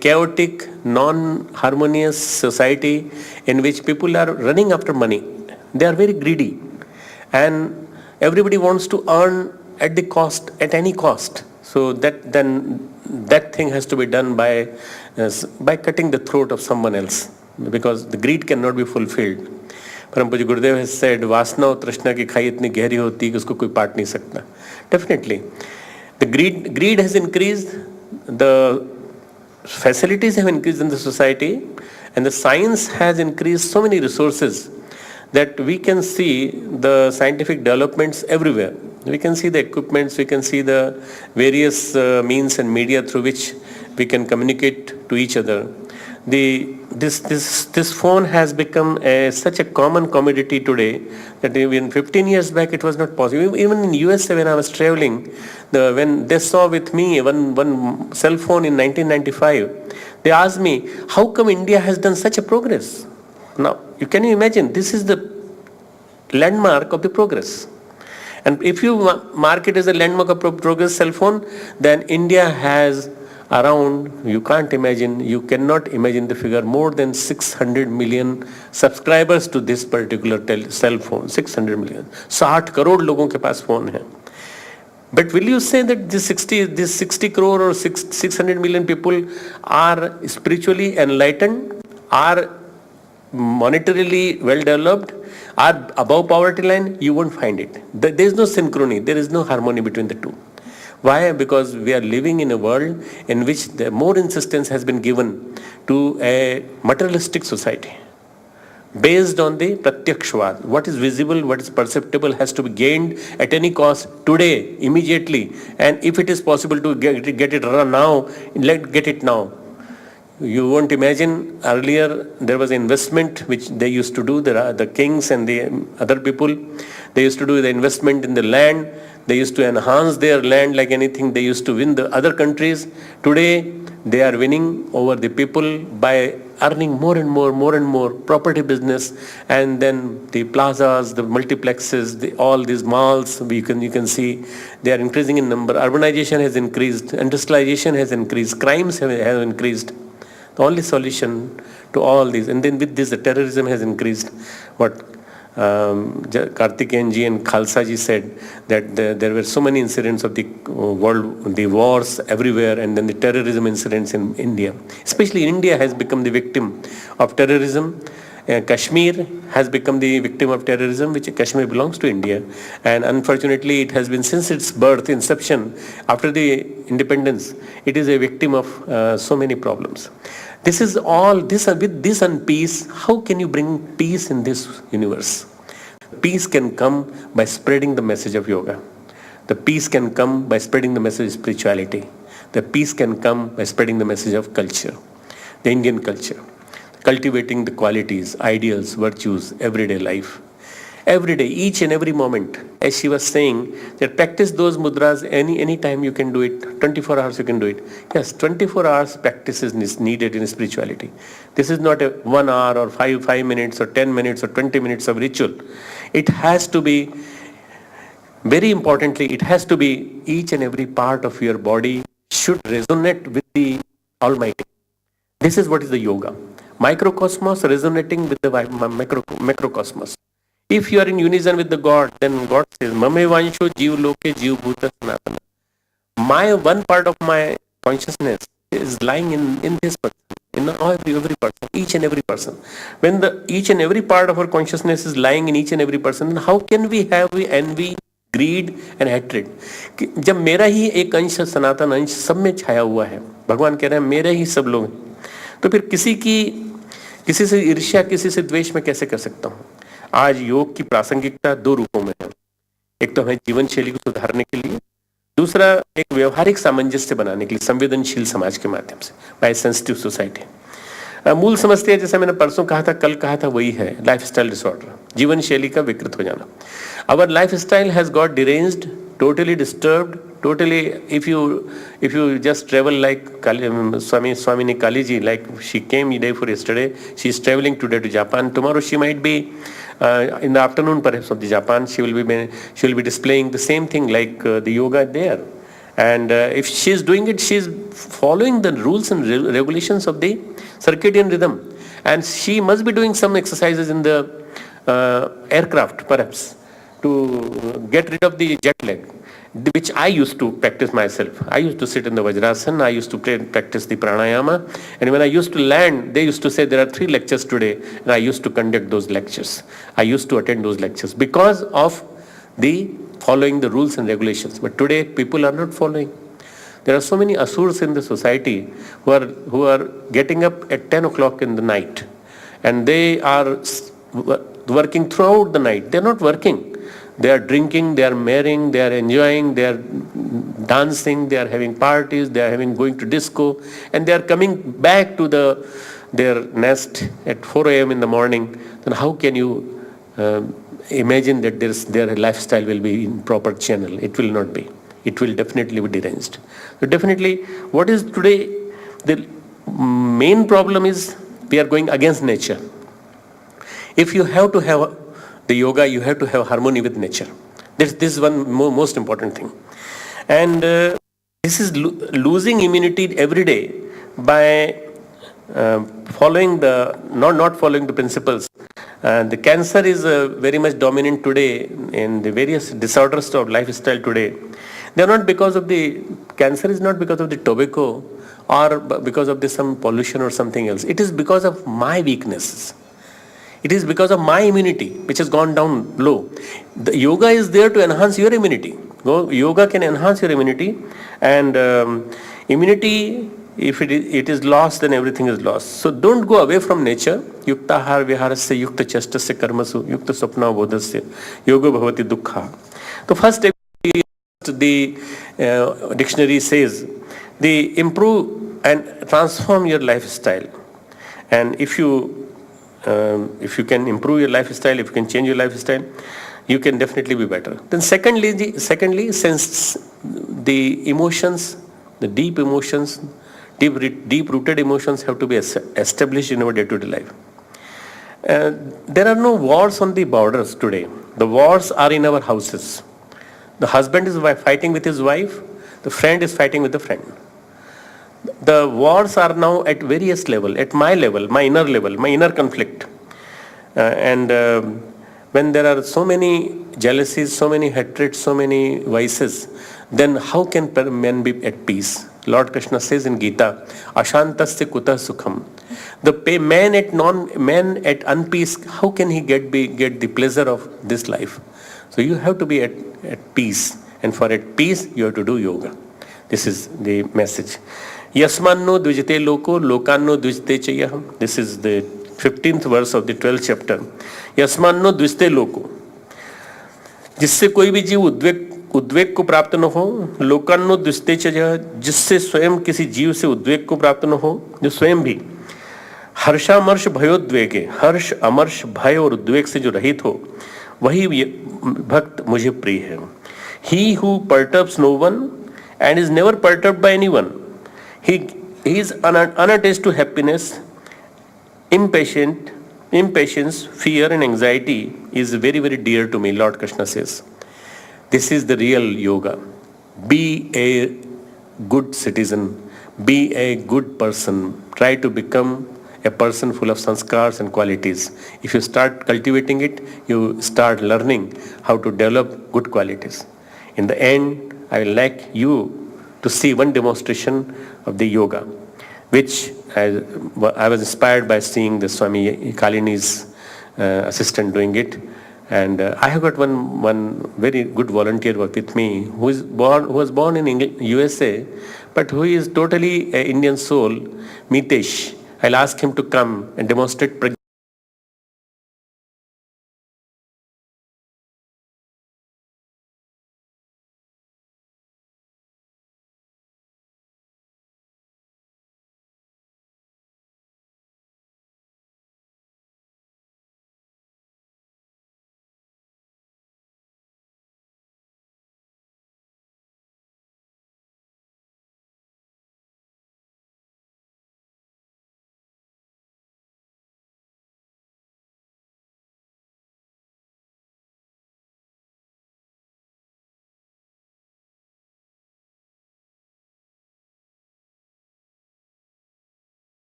chaotic, non-harmonious society in which people are running after money. They are very greedy, and everybody wants to earn at any cost. So that thing has to be done by cutting the throat of someone else, because the greed cannot be fulfilled. परम पूज्य गुरुदेव has said, वासना और तृष्णा की खाई इतनी गहरी होती है कि उसको कोई पाट नहीं सकता. Definitely, the greed has increased. The facilities have increased in the society, and the science has increased so many resources that we can see the scientific developments everywhere. We can see the equipments, we can see the various means and media through which we can communicate to each other. this phone has become such a common commodity today that even 15 years back it was not possible. Even in USA when I was traveling, when they saw with me one cell phone in 1995, they asked me, how come India has done such a progress? Now, can you imagine, this is the landmark of the progress. And if you mark it as a landmark of progress cell phone, then India has around, you cannot imagine the figure, more than 600 million subscribers to this particular cell phone. 600 million. 60 crore लोगों के पास phone है. But will you say that this 60 crore or 600 million people are spiritually enlightened, are monetarily well developed, are above poverty line? You won't find it. There is no synchrony, there is no harmony between the two. Why? Because we are living in a world in which more insistence has been given to a materialistic society based on the pratyakshvad. What is visible, what is perceptible has to be gained at any cost today, immediately. And if it is possible to get it now, get it now. You won't imagine, earlier there was investment which they used to do, the kings and the other people, they used to do the investment in the land, they used to enhance their land like anything, they used to win the other countries. Today they are winning over the people by earning more and more property business, and then the plazas, the multiplexes, all these malls, you can see they are increasing in number. Urbanization has increased, industrialization has increased, crimes have increased. The only solution to all these, and then with this the terrorism has increased. What Karthikeyan ji and Khalsa ji said, that there were so many incidents of the wars everywhere, and then the terrorism incidents in India. Especially India has become the victim of terrorism. Kashmir has become the victim of terrorism, which Kashmir belongs to India. And unfortunately, it has been since its birth, inception, after the independence, it is a victim of so many problems. This is all, with this and peace, how can you bring peace in this universe? Peace can come by spreading the message of yoga. The peace can come by spreading the message of spirituality. The peace can come by spreading the message of culture, the Indian culture. Cultivating the qualities, ideals, virtues, everyday life. Every day, each and every moment. As she was saying, that practice those mudras any time you can do it. 24 hours you can do it. Yes, 24 hours practice is needed in spirituality. This is not a 1 hour or 5 minutes or 10 minutes or 20 minutes of ritual. It has to be, very importantly, it has to be each and every part of your body should resonate with the Almighty. This is what is the yoga. Microcosmos resonating with the macrocosmos. If you are in unison with the God, then God says, Mame vansho jiv loke jiv bhuta sanatana. My one part of my consciousness is lying in this person, in every person, each and every person. When each and every part of our consciousness is lying in each and every person, then how can we have envy, greed and hatred? जब मेरा ही एक अंश सनातन अंश सब में छाया हुआ है, भगवान कह रहे हैं मेरे ही सब लोग, तो फिर किसी से ईर्ष्या, किसी से द्वेष में कैसे कर सकता हूँ? आज योग की प्रासंगिकता 2 रूपों में है. एक तो हमें जीवन शैली को सुधारने के लिए, दूसरा एक व्यवहारिक सामंजस्य बनाने के लिए संवेदनशील समाज के माध्यम से, बाय सेंसिटिव सोसाइटी. मूल समस्या जैसे मैंने परसों कहा था, कल कहा था, वही है लाइफस्टाइल डिसऑर्डर, जीवन शैली का विकृत हो जाना. Our lifestyle has got deranged, totally disturbed, totally. If you just travel like Swamini Kali ji, like she came day for yesterday, she is traveling today to Japan. Tomorrow she might be in the afternoon perhaps of the Japan. She will be displaying the same thing like the yoga there. And if she is doing it, she is following the rules and regulations of the circadian rhythm. And she must be doing some exercises in the aircraft perhaps, to get rid of the jet lag, which I used to practice myself. I used to sit in the Vajrasana, I used to practice the pranayama, and when I used to land, they used to say there are 3 lectures today, and I used to conduct those lectures. I used to attend those lectures because of the following the rules and regulations. But today people are not following. There are so many asurs in the society who are getting up at 10 o'clock in the night, and they are working throughout the night. They are not working. They are drinking, they are marrying, they are enjoying, they are dancing, they are having parties, they are going to disco, and they are coming back to the their nest at 4 a.m. in the morning, then how can you imagine that their lifestyle will be in proper channel? It will not be. It will definitely be deranged. So definitely, what is today the main problem is we are going against nature. If you have to have the yoga, you have to have harmony with nature. This is one most important thing. And this is losing immunity every day by following not following the principles. The cancer is very much dominant today in the various disorders of lifestyle today. They are not because of the cancer is not because of the tobacco or because of some pollution or something else. It is because of my weaknesses. It is because of my immunity which has gone down low. The yoga is there to enhance your immunity. Yoga can enhance your immunity, and immunity, if it is lost, then everything is lost. So don't go away from nature. Yukta har viharasya yukta chastasya karmasu yukta swapna bodhasya yoga bhavati dukkha. So first the dictionary says the improve and transform your lifestyle. And if you can improve your lifestyle, if you can change your lifestyle, you can definitely be better. Then secondly, since the emotions, the deep emotions, deep-rooted emotions have to be established in our day-to-day life. There are no wars on the borders today. The wars are in our houses. The husband is fighting with his wife. The friend is fighting with the friend. The wars are now at various levels, at my level, my inner conflict. When there are so many jealousies, so many hatreds, so many vices, then how can men be at peace? Lord Krishna says in Gita, Ashantasya kuta sukham. The man at unpeace, how can he get the pleasure of this life? So you have to be at peace, and for at peace you have to do yoga. This is the message. Yasmanno dvijite loko, lokanno dvijite chayaham. This is the 15th verse of the 12th chapter. Yasmanno dvijite loko. जिससे कोई भी जीव उद्वेग को प्राप्त न हो, लोकान्नो दृष्टे चयः, जिससे स्वयं किसी जीव से उद्वेग को प्राप्त न हो, जो स्वयं भी हर्षामर्ष भयोद्वेगे, हर्ष अमर्ष भय और उद्वेग से जो रहित हो, वही भक्त मुझे प्रिय है. He who perturbs no one and is never perturbed by anyone, he is unattached to happiness, impatience, fear and anxiety is very, very dear to me, Lord Krishna says. This is the real yoga. Be a good citizen. Be a good person. Try to become a person full of sanskars and qualities. If you start cultivating it, you start learning how to develop good qualities. In the end, I will like you to see one demonstration of the yoga, which I was inspired by seeing the Swami Kalini's assistant doing it. And I have got one very good volunteer work with me who was born in USA, but who is totally an Indian soul, Mitesh. I'll ask him to come and demonstrate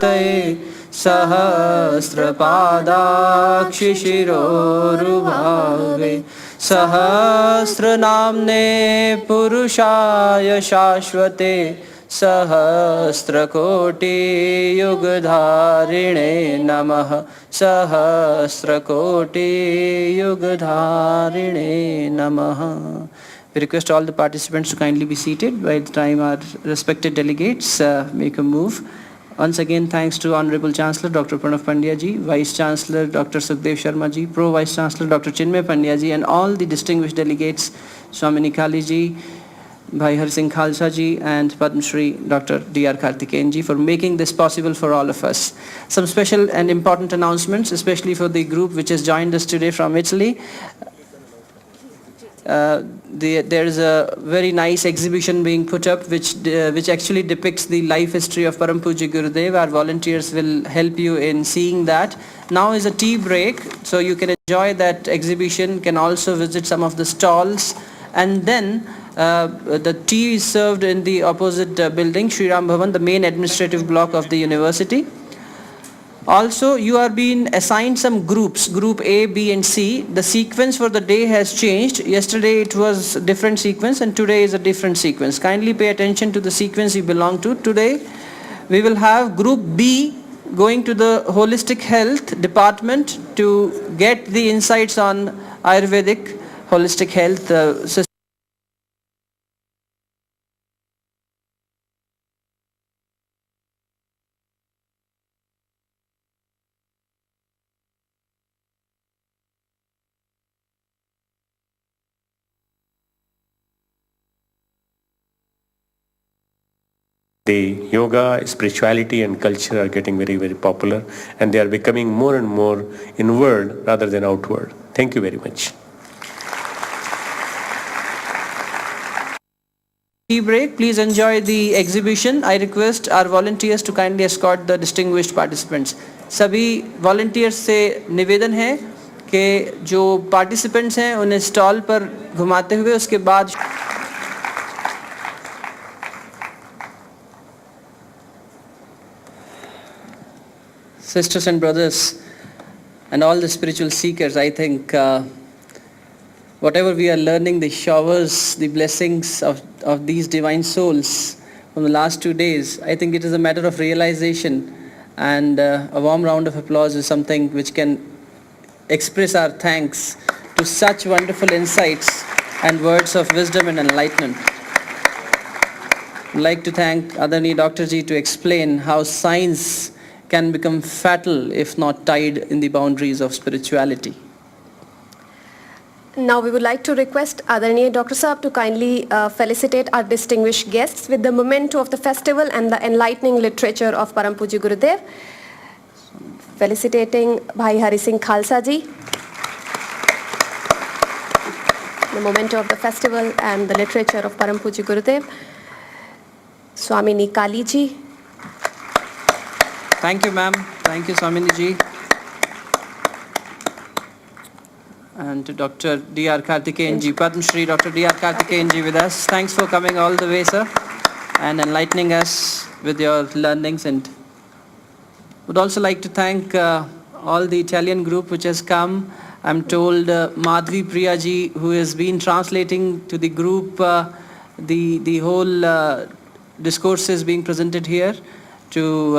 मूर्तये सहस्रपादाक्षिशिरोरुभावे सहस्रनाम्ने पुरुषाय शाश्वते सहस्रकोटियुगधारिणे नमः सहस्रकोटियुगधारिणे नमः. We request all the participants to kindly be seated by the time our respected delegates make a move. Once again, thanks to Honorable Chancellor Dr. Pranav Pandya ji, Vice Chancellor Dr. Sukhdev Sharma ji, Pro Vice Chancellor Dr. Chinmay Pandya ji, and all the distinguished delegates, Swamini Kali ji, Bhai Har Singh Khalsa ji, and Padma Shri Dr. D.R. Karthikeyan ji for making this possible for all of us. Some special and important announcements, especially for the group which has joined us today from Italy. There is a very nice exhibition being put up which actually depicts the life history of Param Pujya Gurudev. Our volunteers will help you in seeing that. Now is a tea break, so you can enjoy that exhibition, can also visit some of the stalls, and then the tea is served in the opposite building, Shri Ram Bhavan, the main administrative block of the university. Also, you are being assigned some groups, group A, B and C. The sequence for the day has changed. Yesterday it was a different sequence and today is a different sequence. Kindly pay attention to the sequence you belong to. Today we will have group B going to the holistic health department to get the insights on Ayurvedic holistic health system. The yoga, spirituality and culture are getting very, very popular, and they are becoming more and more inward rather than outward. Thank you very much. Tea break, please enjoy the exhibition. I request our volunteers to kindly escort the distinguished participants. सभी volunteers से निवेदन है कि जो participants हैं उन्हें stall पर घुमाते हुए उसके बाद Sisters and brothers and all the spiritual seekers, I think whatever we are learning, the showers, the blessings of these divine souls from the last 2 days, I think it is a matter of realization, and a warm round of applause is something which can express our thanks to such wonderful insights and words of wisdom and enlightenment. I'd like to thank Adani Dr. Ji to explain how science can become fatal if not tied in the boundaries of spirituality. Now we would like to request Adarniya Dr. Saab to kindly felicitate our distinguished guests with the memento of the festival and the enlightening literature of Param Pujya Gurudev. Felicitating Bhai Hari Singh Khalsa Ji, the memento of the festival and the literature of Param Pujya Gurudev. Swamini Kali Ji. Thank you, ma'am. Thank you, Swamini ji. And to Dr. D.R. Karthikeyan ji, Padma Shri Dr. D.R. Karthikeyan ji with us. Thanks for coming all the way, sir, and enlightening us with your learnings. And would also like to thank all the Italian group which has come. I'm told Madhvi Priya ji, who has been translating to the group the whole discourses being presented here, to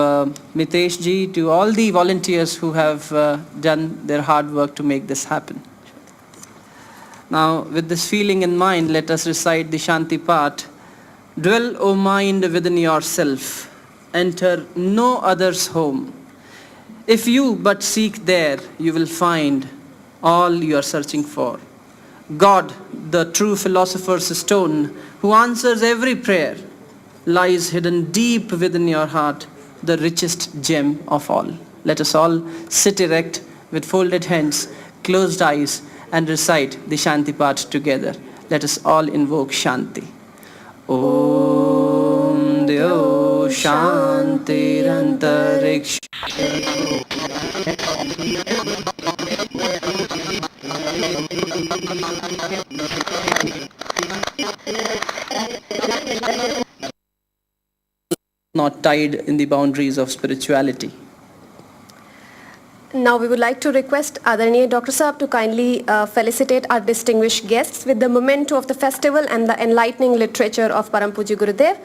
Mitesh ji, to all the volunteers who have done their hard work to make this happen. Now, with this feeling in mind, let us recite the Shanti part. Dwell, O mind, within yourself. Enter no other's home. If you but seek there, you will find all you are searching for. God, the true philosopher's stone, who answers every prayer, lies hidden deep within your heart, the richest gem of all. Let us all sit erect with folded hands, closed eyes, and recite the Shanti part together. Let us all invoke Shanti. Om Deo Shanti Antariksh. not tied in the boundaries of spirituality. Now we would like to request Adarniya Dr. Saab to kindly felicitate our distinguished guests with the memento of the festival and the enlightening literature of Param Puji Gurudev.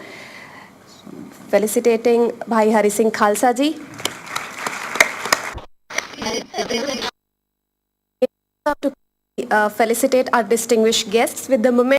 Felicitating Bhai Hari Singh Khalsa ji. To felicitate our distinguished guests with the memento